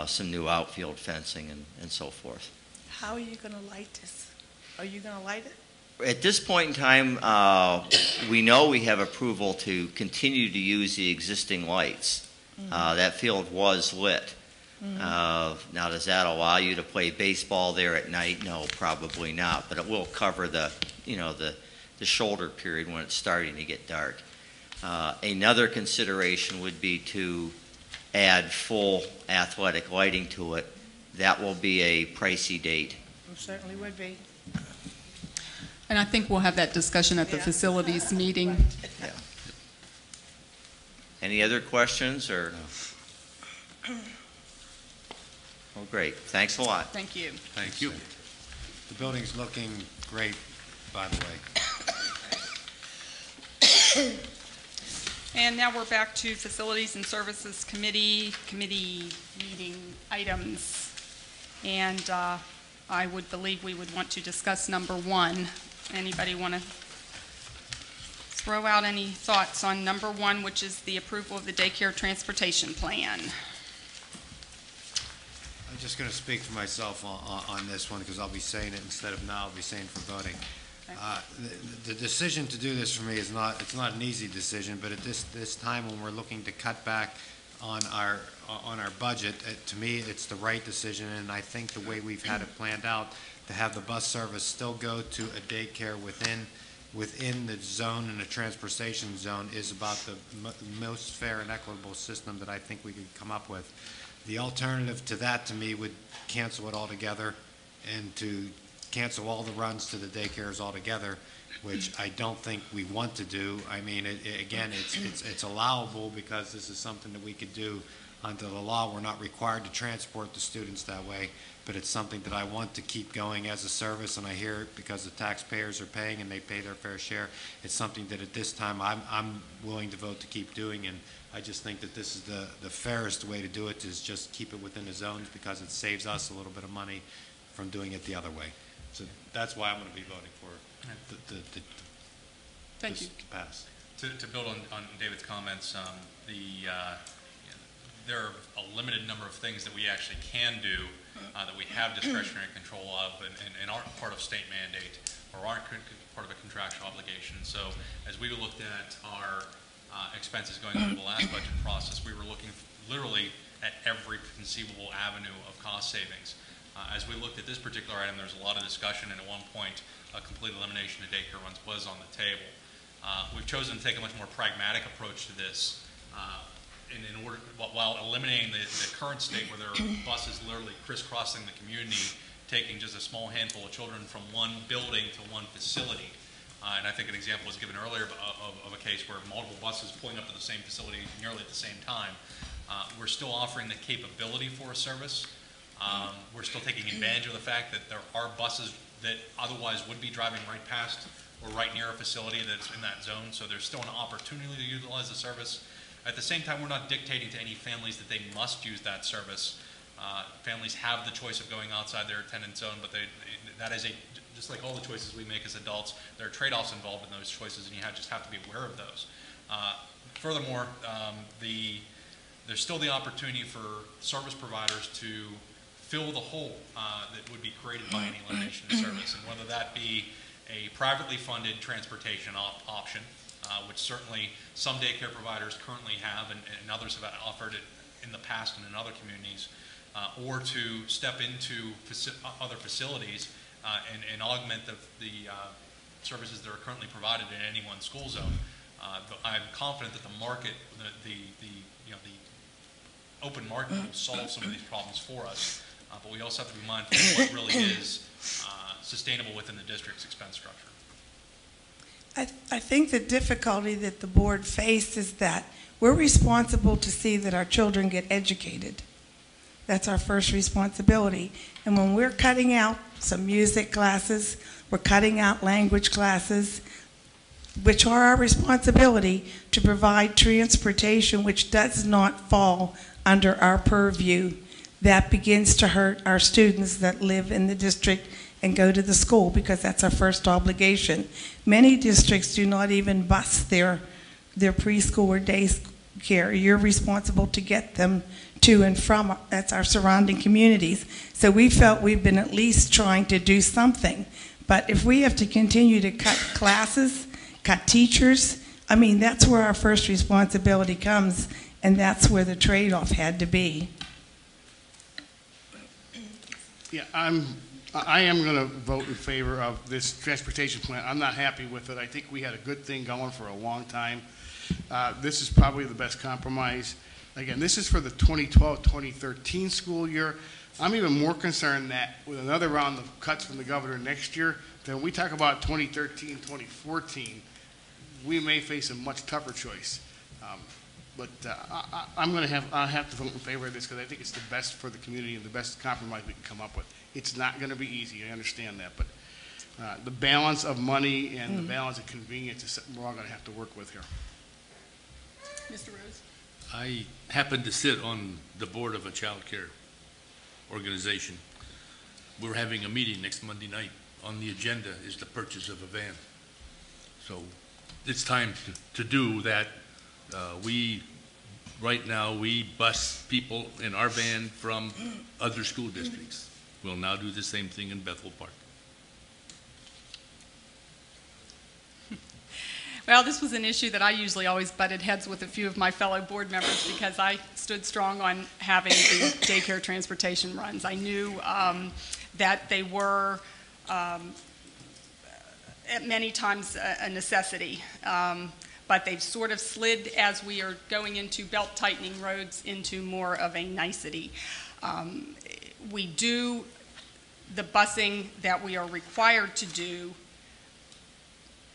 some new outfield fencing and so forth. How are you going to light this? Are you going to light it? At this point in time, we know we have approval to continue to use the existing lights. That field was lit. Now, does that allow you to play baseball there at night? No, probably not. But it will cover the shoulder period when it's starting to get dark. Another consideration would be to add full athletic lighting to it. That will be a pricey date. It certainly would be. And I think we'll have that discussion at the facilities meeting. Yeah. Any other questions or? Well, great. Thanks a lot. Thank you. Thank you. The building's looking great, by the way. And now we're back to Facilities and Services Committee meeting items. And I would believe we would want to discuss number 1. Anybody want to throw out any thoughts on number 1, which is the approval of the daycare transportation plan? I'm just going to speak for myself on this one because I'll be saying it instead of now. I'll be saying for voting. The decision to do this for me is not an easy decision, but at this time when we're looking to cut back on our budget. To me, it's the right decision, and I think the way we've had it planned out, to have the bus service still go to a daycare within the zone and the transportation zone is about the most fair and equitable system that I think we could come up with. The alternative to that, to me, would cancel it altogether and to cancel all the runs to the daycares altogether, which I don't think we want to do. I mean, again, it's allowable because this is something that we could do under the law. We're not required to transport the students that way, but it's something that I want to keep going as a service, and I hear it because the taxpayers are paying and they pay their fair share. It's something that at this time I'm willing to vote to keep doing, and I just think that this is the fairest way to do it, is just keep it within the zones because it saves us a little bit of money from doing it the other way. So that's why I'm going to be voting for Thank you. To pass. To build on David's comments, there are a limited number of things that we actually can do that we have discretionary control of and aren't part of state mandate or aren't part of a contractual obligation. So as we looked at our expenses going through the last budget process, we were looking literally at every conceivable avenue of cost savings. As we looked at this particular item, there was a lot of discussion, and at one point, a complete elimination of daycare runs was on the table. We've chosen to take a much more pragmatic approach to this, in order, while eliminating the current state where there are buses literally crisscrossing the community, taking just a small handful of children from one building to one facility. And I think an example was given earlier of a case where multiple buses pulling up to the same facility nearly at the same time. We're still offering the capability for a service. We're still taking advantage of the fact that there are buses that otherwise would be driving right past or right near a facility that's in that zone, so there's still an opportunity to utilize the service. At the same time, we're not dictating to any families that they must use that service. Families have the choice of going outside their attendance zone, but that is just like all the choices we make as adults, there are trade-offs involved in those choices, and you just have to be aware of those. Furthermore, there's still the opportunity for service providers to fill the hole that would be created by any elimination of service, and whether that be a privately funded transportation option, which certainly some daycare providers currently have, and others have offered it in the past and in other communities, or to step into other facilities and augment the services that are currently provided in any one school zone. I'm confident that the market, the open market will solve some of these problems for us, but we also have to be mindful of what really is sustainable within the district's expense structure. I think the difficulty that the board faced is that we're responsible to see that our children get educated. That's our first responsibility. And when we're cutting out some music classes, we're cutting out language classes, which are our responsibility to provide transportation, which does not fall under our purview, that begins to hurt our students that live in the district and go to the school, because that's our first obligation. Many districts do not even bus their preschool or day care. You're responsible to get them to and from, that's our surrounding communities. So we felt we've been at least trying to do something. But if we have to continue to cut classes, cut teachers, I mean, that's where our first responsibility comes, and that's where the trade-off had to be. Yeah, I am going to vote in favor of this transportation plan. I'm not happy with it. I think we had a good thing going for a long time. This is probably the best compromise. Again, this is for the 2012-2013 school year. I'm even more concerned that with another round of cuts from the governor next year, then we talk about 2013-2014, we may face a much tougher choice. I'll have to vote in favor of this because I think it's the best for the community and the best compromise we can come up with. It's not going to be easy, I understand that, but the balance of money and the balance of convenience is something we're all going to have to work with here. Mr. Rose? I happen to sit on the board of a child care organization. We're having a meeting next Monday night. On the agenda is the purchase of a van. So it's time to do that. Right now, we bus people in our van from other school districts. We'll now do the same thing in Bethel Park. Well, this was an issue that I usually always butted heads with a few of my fellow board members because I stood strong on having the daycare transportation runs. I knew that they were at many times a necessity, but they've sort of slid as we are going into belt tightening roads into more of a nicety. We do the busing that we are required to do,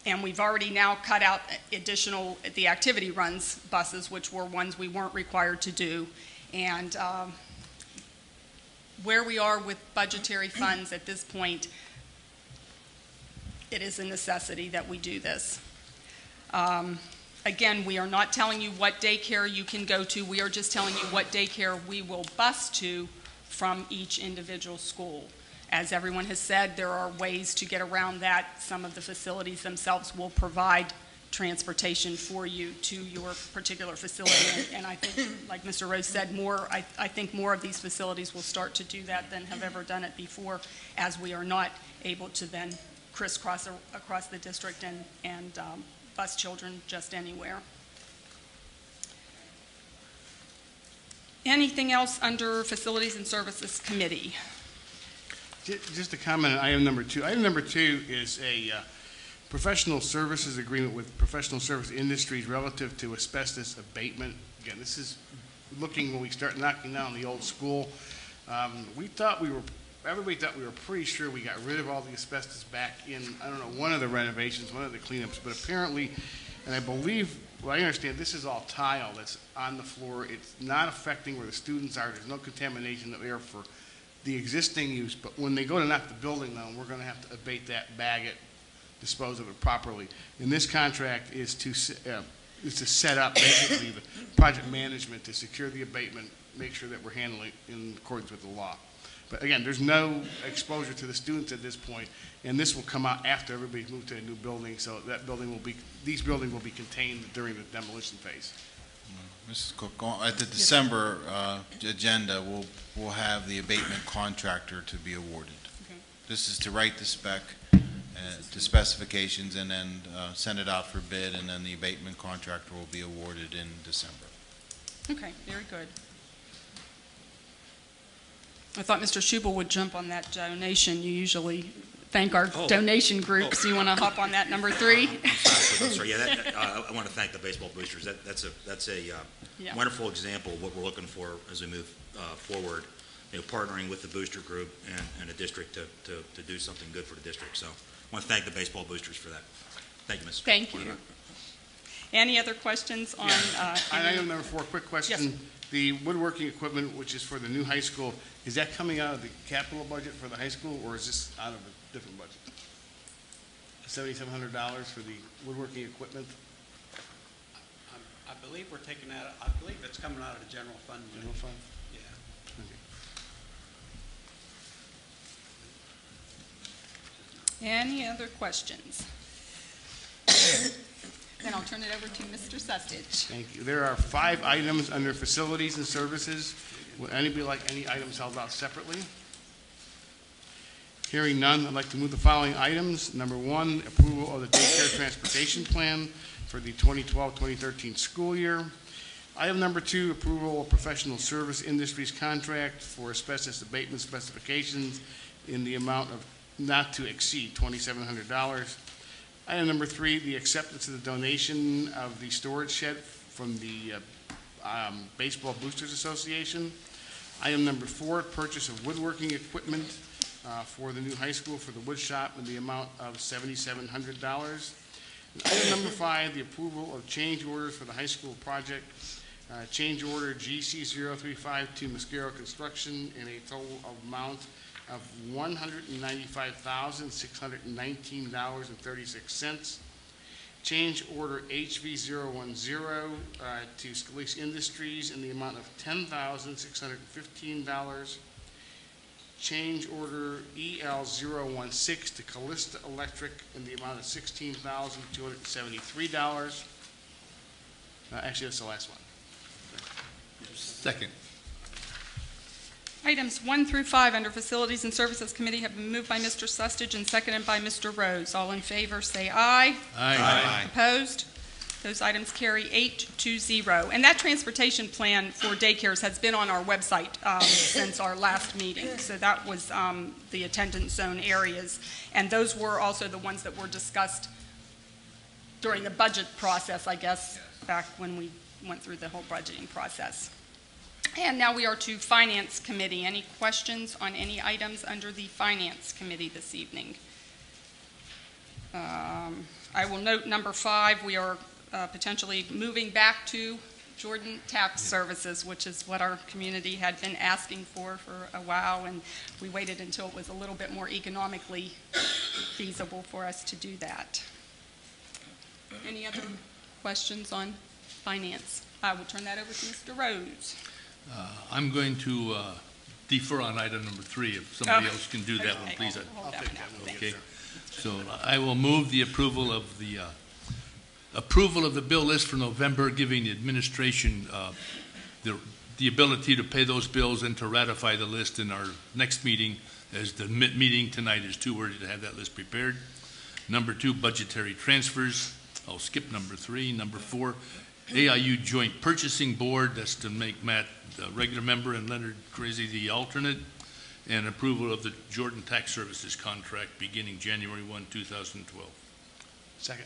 and we've already now cut out the activity runs buses, which were ones we weren't required to do. And where we are with budgetary funds at this point, it is a necessity that we do this. Again, we are not telling you what daycare you can go to. We are just telling you what daycare we will bus to from each individual school. As everyone has said, there are ways to get around that. Some of the facilities themselves will provide transportation for you to your particular facility. And I think, like Mr. Rose said, I think more of these facilities will start to do that than have ever done it before, as we are not able to then crisscross across the district and bus children just anywhere. Anything else under Facilities and Services Committee? Just a comment on item number 2. Item number 2 is a professional services agreement with professional service industries relative to asbestos abatement. Again, this is looking when we start knocking down the old school. Everybody thought we were pretty sure we got rid of all the asbestos back in, I don't know, one of the renovations, one of the cleanups, but apparently, and I believe, well, I understand this is all tile that's on the floor. It's not affecting where the students are. There's no contamination of air for the existing use, but when they go to knock the building down, we're going to have to abate that, bag it, dispose of it properly. And this contract is to set up basically the project management to secure the abatement, make sure that we're handling it in accordance with the law. But again, there's no exposure to the students at this point, and this will come out after everybody's moved to a new building, so that building will be, these buildings will be contained during the demolition phase. Mrs. Cook, at the December agenda, we'll have the abatement contractor to be awarded. Okay. This is to write the spec, to specifications, and then send it out for bid, and then the abatement contractor will be awarded in December. Okay, very good. I thought Mr. Schubel would jump on that donation. You usually thank our donation groups. You want to hop on that number 3? I'm sorry. Yeah, I want to thank the baseball boosters. That's a Yeah. wonderful example of what we're looking for as we move forward. You know, partnering with the booster group and the district to do something good for the district. So I want to thank the baseball boosters for that. Thank you, Ms. Thank you. Any other questions on? On item number 4, quick question. Yes. The woodworking equipment, which is for the new high school, is that coming out of the capital budget for the high school, or is this out of a different budget? $7,700 for the woodworking equipment? I believe we're taking that, I believe it's coming out of the general fund. General fund? Yeah. Okay. Any other questions? Then I'll turn it over to Mr. Sustich. Thank you. There are 5 items under facilities and services. Would anybody like any items held out separately? Hearing none, I'd like to move the following items. Number 1, approval of the daycare transportation plan for the 2012-2013 school year. Item number 2, approval of professional service industries contract for asbestos abatement specifications in the amount of not to exceed $2,700. Item number 3, the acceptance of the donation of the storage shed from the Baseball Boosters Association. Item number 4, purchase of woodworking equipment for the new high school for the wood shop in the amount of $7,700. Item number 5, the approval of change orders for the high school project. Change order GC035 to Mascaro Construction in a total amount of $195,619.36. Change order HV010 to Scalise Industries in the amount of $10,615. Change order EL016 to Callista Electric in the amount of $16,273. Actually, that's the last one. Second. Items 1 through 5 under Facilities and Services Committee have been moved by Mr. Sustage and seconded by Mr. Rose. All in favor say aye. Aye. Opposed? Those items carry 8-0. And that transportation plan for daycares has been on our website since our last meeting. So that was the attendance zone areas. And those were also the ones that were discussed during the budget process, I guess, back when we went through the whole budgeting process. And now we are to Finance Committee. Any questions on any items under the Finance Committee this evening? I will note number 5, we are potentially moving back to Jordan Tax Services, which is what our community had been asking for a while, and we waited until it was a little bit more economically feasible for us to do that. Any other questions on finance? I will turn that over to Mr. Rose. I'm going to defer on item number 3. If somebody else can do that one, please. I'll take that one. Okay. So I will move the approval of the bill list for November, giving the administration the ability to pay those bills and to ratify the list in our next meeting, as the meeting tonight is too early to have that list prepared. Number 2, budgetary transfers. I'll skip number 3. Number 4, AIU Joint Purchasing Board. That's to make Matt the regular member and Leonard Crazy the alternate. And approval of the Jordan Tax Services contract beginning January 1, 2012. Second.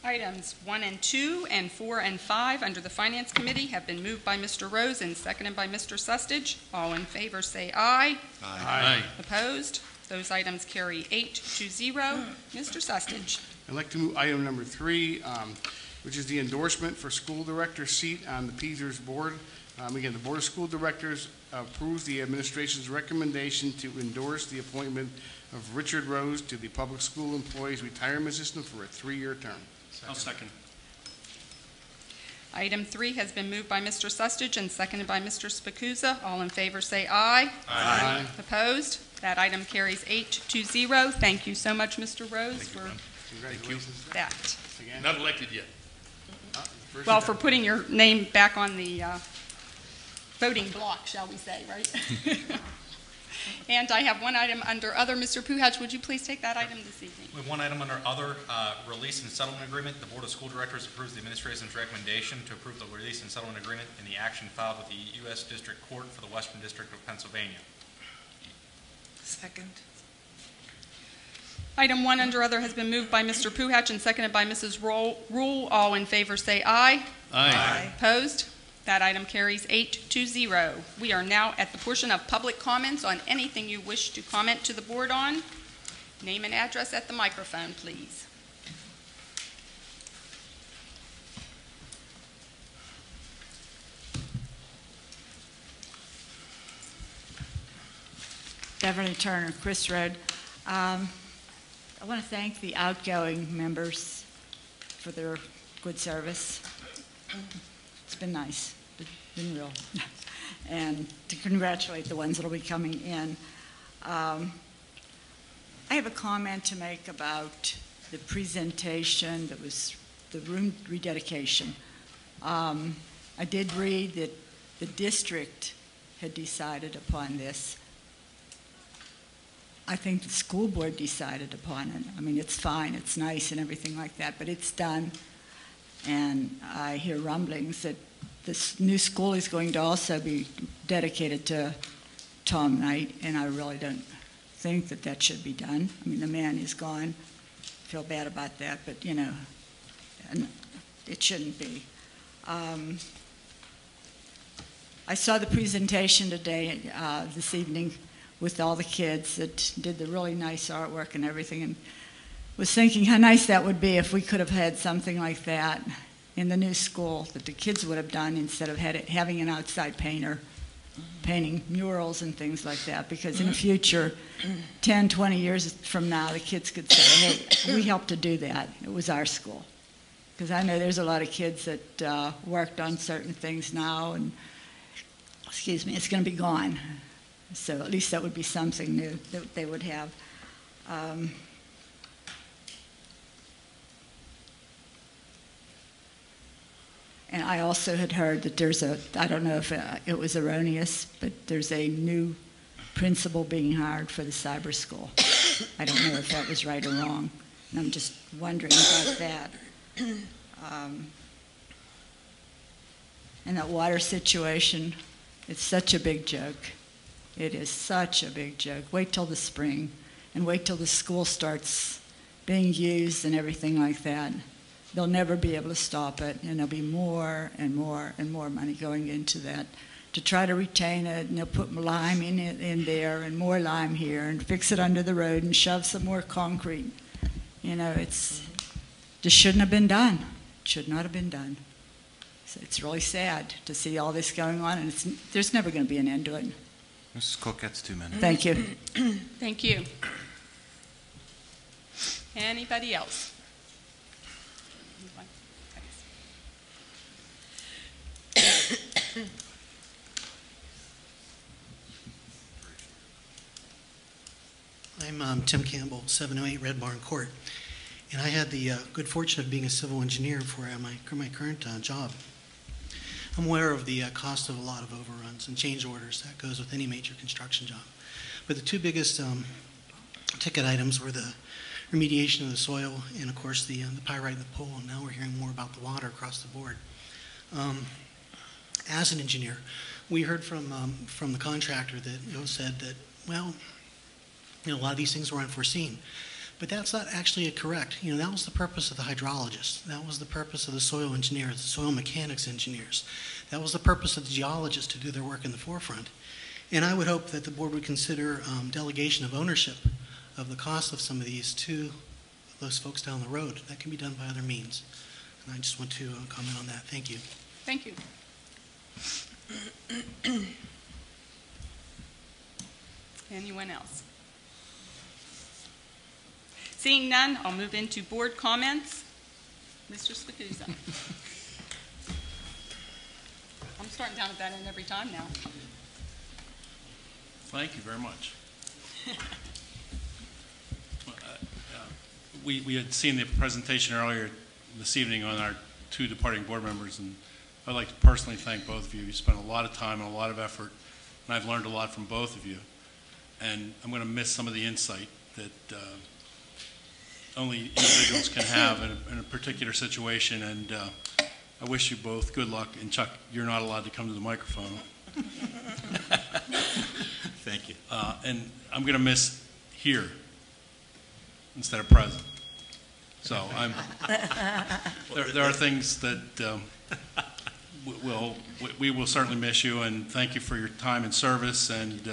Items 1 and 2 and 4 and 5 under the Finance Committee have been moved by Mr. Rose and seconded by Mr. Sustage. All in favor say aye. Aye. Opposed? Those items carry 8-0. Mr. Sustage. I'd like to move item number 3, which is the endorsement for school director seat on the PZERS board. Again, the Board of School Directors approves the administration's recommendation to endorse the appointment of Richard Rose to the Public School Employees Retirement System for a 3-year term. I'll second. Item 3 has been moved by Mr. Sustage and seconded by Mr. Spacuzza. All in favor say aye. Aye. Opposed? That item carries 8-0. Thank you so much, Mr. Rose, for that. Not elected yet. Well, for putting your name back on the voting block, shall we say, right? And I have one item under other. Mr. Puhatch, would you please take that item this evening? We have one item under other, release and settlement agreement. The Board of School Directors approves the administration's recommendation to approve the release and settlement agreement in the action filed with the U.S. District Court for the Western District of Pennsylvania. Second. Item 1 under other has been moved by Mr. Puhatch and seconded by Mrs. Rule. All in favor say aye. Aye. Opposed? That item carries 8-0. We are now at the portion of public comments on anything you wish to comment to the board on. Name and address at the microphone, please. Beverly Turner, Chris Road. I want to thank the outgoing members for their good service. It's been nice, it's been real. And to congratulate the ones that will be coming in. I have a comment to make about the presentation that was the room rededication. I did read that the district had decided upon this. I think the school board decided upon it. I mean, it's fine, it's nice and everything like that, but it's done. And I hear rumblings that this new school is going to also be dedicated to Tom Knight, and I really don't think that that should be done. I mean, the man is gone. I feel bad about that, but, you know, and it shouldn't be. I saw the presentation today, this evening, with all the kids that did the really nice artwork and everything, and was thinking how nice that would be if we could have had something like that in the new school that the kids would have done instead of having an outside painter painting murals and things like that, because in the future, 10, 20 years from now, the kids could say, hey, we helped to do that. It was our school. Because I know there's a lot of kids that worked on certain things now, and, excuse me, it's going to be gone. So at least that would be something new that they would have. And I also had heard that there's I don't know if it was erroneous, but there's a new principal being hired for the cyber school. I don't know if that was right or wrong, and I'm just wondering about that. And that water situation, it's such a big joke. It is such a big joke. Wait till the spring, and wait till the school starts being used and everything like that. They'll never be able to stop it, and there'll be more and more and more money going into that to try to retain it, and they'll put lime in there and more lime here and fix it under the road and shove some more concrete. You know, it's just shouldn't have been done. It should not have been done. So it's really sad to see all this going on, and there's never going to be an end to it. Mrs. Cook gets 2 minutes. Thank you. Thank you. Anybody else? I'm Tim Campbell, 708 Red Barn Court, and I had the good fortune of being a civil engineer for my current job. I'm aware of the cost of a lot of overruns and change orders that goes with any major construction job. But the two biggest ticket items were the remediation of the soil and, of course, the pyrite in the pool, and now we're hearing more about the water across the board. As an engineer, we heard from the contractor that said that, well, a lot of these things were unforeseen. But that's not actually correct. That was the purpose of the hydrologists. That was the purpose of the soil engineers, the soil mechanics engineers. That was the purpose of the geologists to do their work in the forefront. And I would hope that the board would consider delegation of ownership of the cost of some of these to those folks down the road. That can be done by other means. And I just want to comment on that. Thank you. Thank you. Anyone else? Seeing none, I'll move into board comments. Mr. Spacuzza. I'm starting down at that end every time now. Thank you very much. We had seen the presentation earlier this evening on our two departing board members, and I'd like to personally thank both of you. You spent a lot of time and a lot of effort, and I've learned a lot from both of you. And I'm going to miss some of the insight that only individuals can have in a particular situation, and I wish you both good luck. And Chuck, you're not allowed to come to the microphone. Thank you. And I'm going to miss here instead of present. So there are things that we will certainly miss you, and thank you for your time and service, and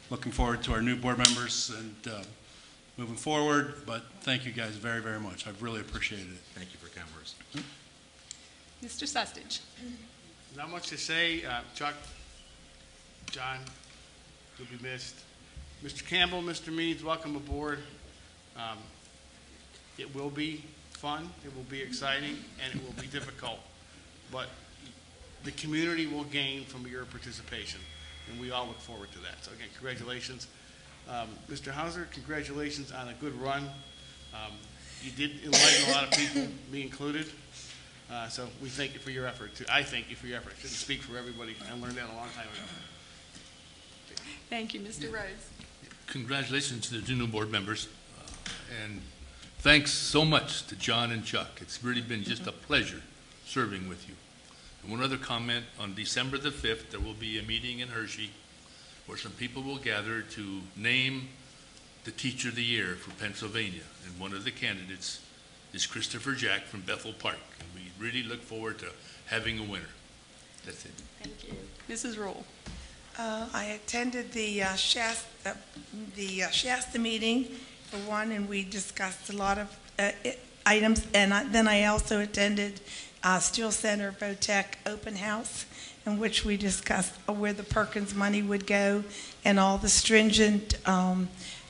looking forward to our new board members and moving forward. But thank you guys very, very much. I've really appreciated it. Thank you for kind words. Mr. Sustich. Not much to say. Chuck, John, you'll be missed. Mr. Campbell, Mr. Meads, welcome aboard. It will be fun, it will be exciting, and it will be difficult. But the community will gain from your participation, and we all look forward to that. So again, congratulations. Mr. Hauser, congratulations on a good run. You did enlighten a lot of people, me included. So we thank you for your effort. I thank you for your effort. I shouldn't speak for everybody. I learned that a long time ago. Thank you, Mr. Rose. Congratulations to the two new board members. And thanks so much to John and Chuck. It's really been just a pleasure serving with you. And one other comment, on December the 5th, there will be a meeting in Hershey where some people will gather to name the Teacher of the Year for Pennsylvania. And one of the candidates is Christopher Jack from Bethel Park. And we really look forward to having a winner. That's it. Thank you. Mrs. Rule. I attended the Shasta meeting for one, and we discussed a lot of items. And then I also attended Steel Center Votech Open House, in which we discussed where the Perkins money would go and all the stringent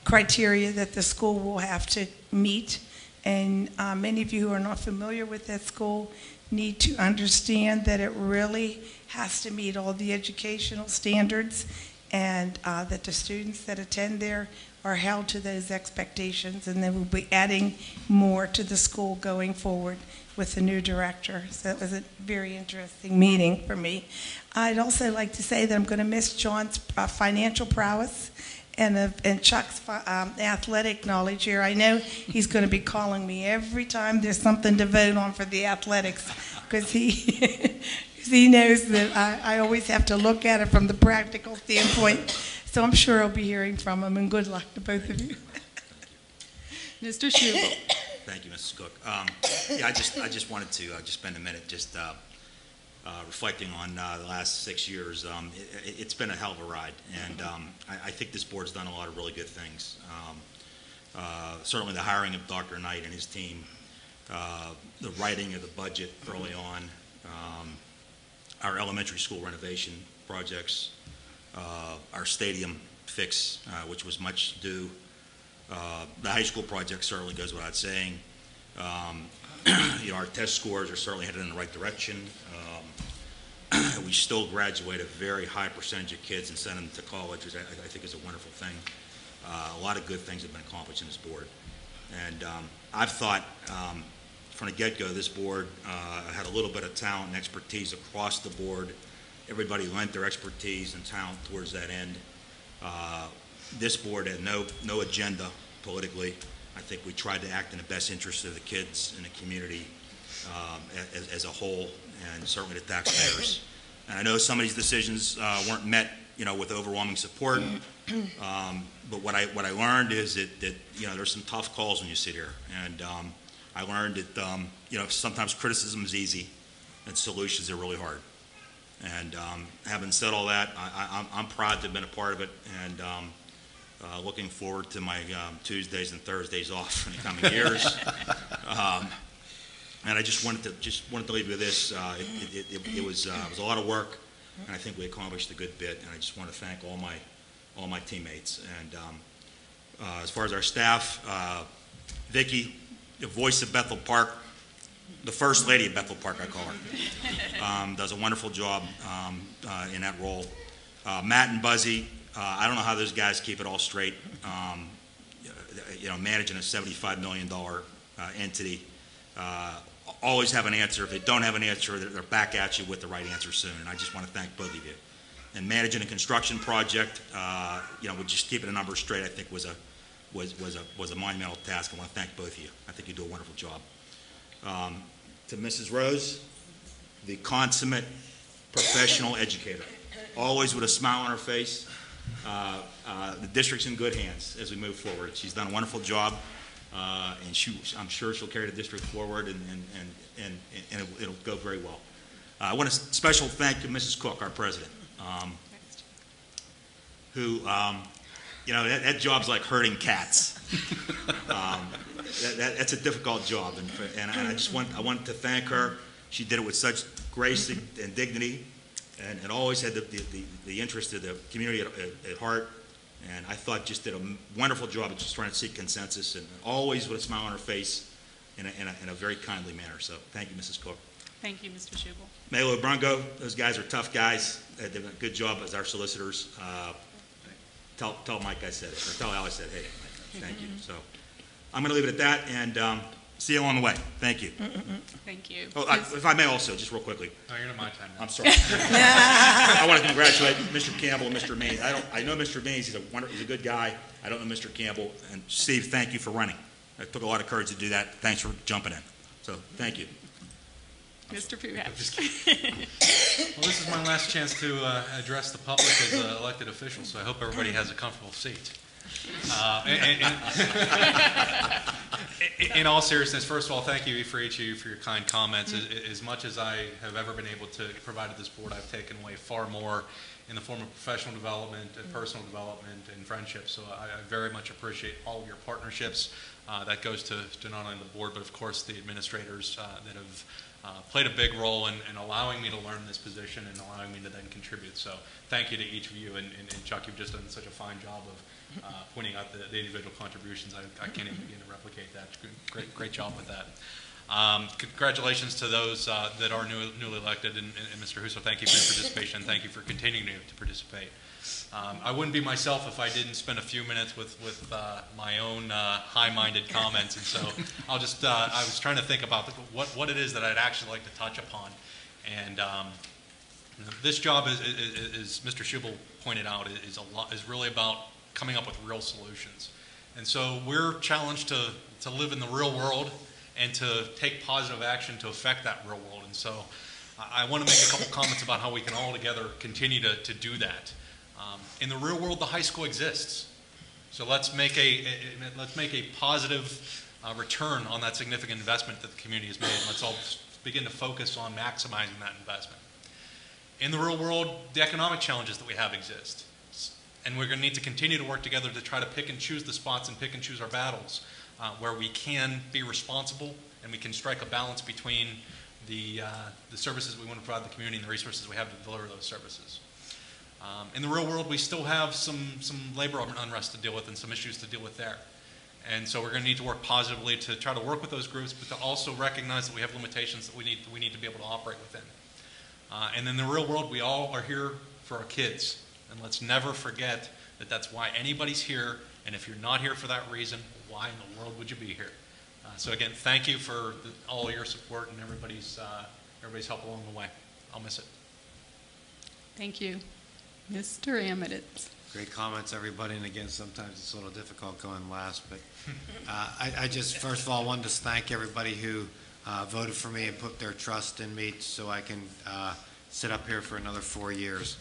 criteria that the school will have to meet. And many of you who are not familiar with that school need to understand that it really has to meet all the educational standards and that the students that attend there are held to those expectations, and they will be adding more to the school going forward with the new director. So it was a very interesting meeting for me. I'd also like to say that I'm going to miss John's financial prowess and Chuck's athletic knowledge here. I know he's going to be calling me every time there's something to vote on for the athletics, because he knows that I always have to look at it from the practical standpoint. So I'm sure I'll be hearing from him, and good luck to both of you. Mr. Schubel. Thank you, Mrs. Cook. Yeah, I just wanted to just spend a minute just reflecting on the last 6 years. It's been a hell of a ride, and I think this board's done a lot of really good things. Certainly the hiring of Dr. Knight and his team, the writing of the budget early on, our elementary school renovation projects, our stadium fix, which was much due. The high school project certainly goes without saying. Our test scores are certainly headed in the right direction. We still graduate a very high percentage of kids and send them to college, which I think is a wonderful thing. A lot of good things have been accomplished in this board. And I've thought from the get-go, this board had a little bit of talent and expertise across the board. Everybody lent their expertise and talent towards that end. This board had no agenda politically. I think we tried to act in the best interest of the kids and the community as a whole, and certainly the taxpayers. And I know some of these decisions weren't met, with overwhelming support. But what I learned is that there's some tough calls when you sit here, and I learned that sometimes criticism is easy, and solutions are really hard. And having said all that, I'm proud to have been a part of it, and looking forward to my Tuesdays and Thursdays off in the coming years. And I just wanted to leave you with this. It was a lot of work, and I think we accomplished a good bit. And I just want to thank all my teammates. And as far as our staff, Vicki, the voice of Bethel Park, the first lady of Bethel Park, I call her, does a wonderful job in that role. Matt and Buzzy, I don't know how those guys keep it all straight. Managing a $75 million entity. Always have an answer. If they don't have an answer, they're back at you with the right answer soon. And I just want to thank both of you. And managing a construction project, with just keeping the numbers straight, I think was a monumental task. I want to thank both of you. I think you do a wonderful job. To Mrs. Rose, the consummate professional educator, always with a smile on her face. The district's in good hands as we move forward. She's done a wonderful job, and I'm sure she'll carry the district forward, and it'll go very well. I want a special thank to Mrs. Cook, our president, who, that job's like herding cats. That's a difficult job, and I want to thank her. She did it with such grace and dignity, and always had the interest of the community at heart. And I thought just did a wonderful job of just trying to seek consensus, and always with a smile on her face in a very kindly manner. So thank you, Mrs. Cook. Thank you, Mr. Schubel. Melo Brungo, those guys are tough guys. They did a good job as our solicitors. Tell Mike I said it, or tell Al I said, hey, Mike, thank you. So I'm going to leave it at that, and see you along the way. Thank you. Thank you. Oh, if I may also, just real quickly. No, you're not my time now. I'm sorry. I want to congratulate Mr. Campbell and Mr. Mays. I know Mr. Mays. He's a good guy. I don't know Mr. Campbell. And Steve, thank you for running. It took a lot of courage to do that. Thanks for jumping in. So thank you. Mr. Puhat. Well, this is my last chance to address the public as an elected official, so I hope everybody has a comfortable seat. In all seriousness, first of all, thank you for each of you for your kind comments. As much as I have ever been able to provide to this board, I've taken away far more in the form of professional development and personal development and friendship. So I very much appreciate all of your partnerships. That goes to not only the board, but of course the administrators that have played a big role in allowing me to learn this position and allowing me to then contribute. So thank you to each of you, and Chuck, you've just done such a fine job of pointing out the individual contributions. I can't even begin to replicate that. Great job with that. Congratulations to those that are newly elected, and Mr. Huso, thank you for your participation. Thank you for continuing to participate. I wouldn't be myself if I didn't spend a few minutes with my own high-minded comments, and so I'll just, I was trying to think about what it is that I'd actually like to touch upon. And this job, as Mr. Schubel pointed out, is really about coming up with real solutions. And so we're challenged to live in the real world and to take positive action to affect that real world. And so I want to make a couple comments about how we can all together continue to do that. In the real world, the high school exists. So let's make a positive return on that significant investment that the community has made. Let's all begin to focus on maximizing that investment. In the real world, the economic challenges that we have exist. And we're going to need to continue to work together to try to pick and choose the spots and pick and choose our battles where we can be responsible and we can strike a balance between the services we want to provide the community and the resources we have to deliver those services. In the real world, we still have some labor unrest to deal with and some issues to deal with there. And so we're going to need to work positively to try to work with those groups, but to also recognize that we have limitations that we need to be able to operate within. And in the real world, we all are here for our kids. And let's never forget that that's why anybody's here. And if you're not here for that reason, why in the world would you be here? So again, thank you for all your support and everybody's help along the way. I'll miss it. Thank you. Mr. Amiditz. Great comments, everybody, and again, sometimes it's a little difficult going last, but I just, first of all, wanted to thank everybody who voted for me and put their trust in me so I can sit up here for another 4 years.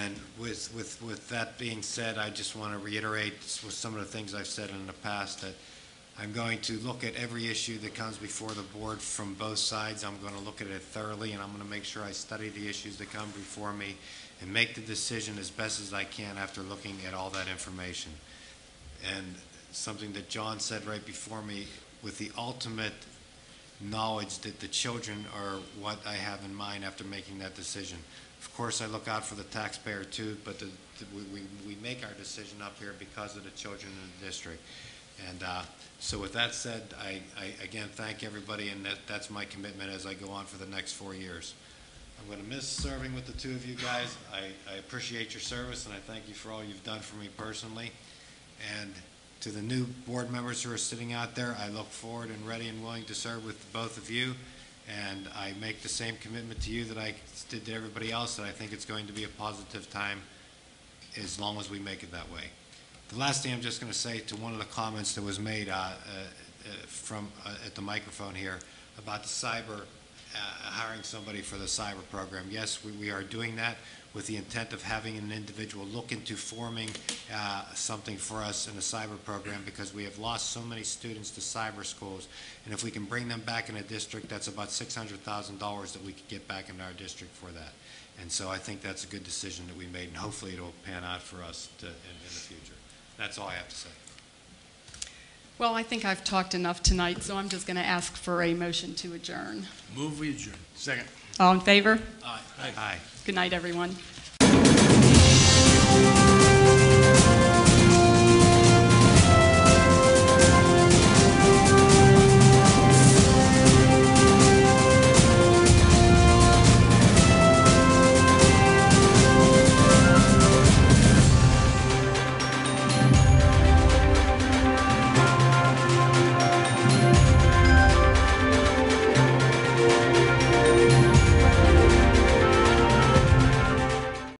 And with that being said, I just want to reiterate with some of the things I've said in the past that I'm going to look at every issue that comes before the board from both sides. I'm going to look at it thoroughly, and I'm going to make sure I study the issues that come before me and make the decision as best as I can after looking at all that information. And something that John said right before me, with the ultimate knowledge that the children are what I have in mind after making that decision. Of course, I look out for the taxpayer too, but we make our decision up here because of the children in the district. And so with that said, I again thank everybody, and that's my commitment as I go on for the next 4 years. I'm going to miss serving with the two of you guys. I appreciate your service, and I thank you for all you've done for me personally. And to the new board members who are sitting out there, I look forward and ready and willing to serve with both of you. And I make the same commitment to you that I did to everybody else, that I think it's going to be a positive time as long as we make it that way. The last thing I'm just going to say to one of the comments that was made at the microphone here about the cyber, hiring somebody for the cyber program. Yes, we are doing that with the intent of having an individual look into forming something for us in a cyber program, because we have lost so many students to cyber schools. And if we can bring them back in a district, that's about $600,000 that we could get back in our district for that. And so I think that's a good decision that we made, and hopefully it'll pan out for us in the future. That's all I have to say. Well, I think I've talked enough tonight, so I'm just going to ask for a motion to adjourn. Move we adjourn. Second. All in favor? Aye. Aye. Good night, everyone.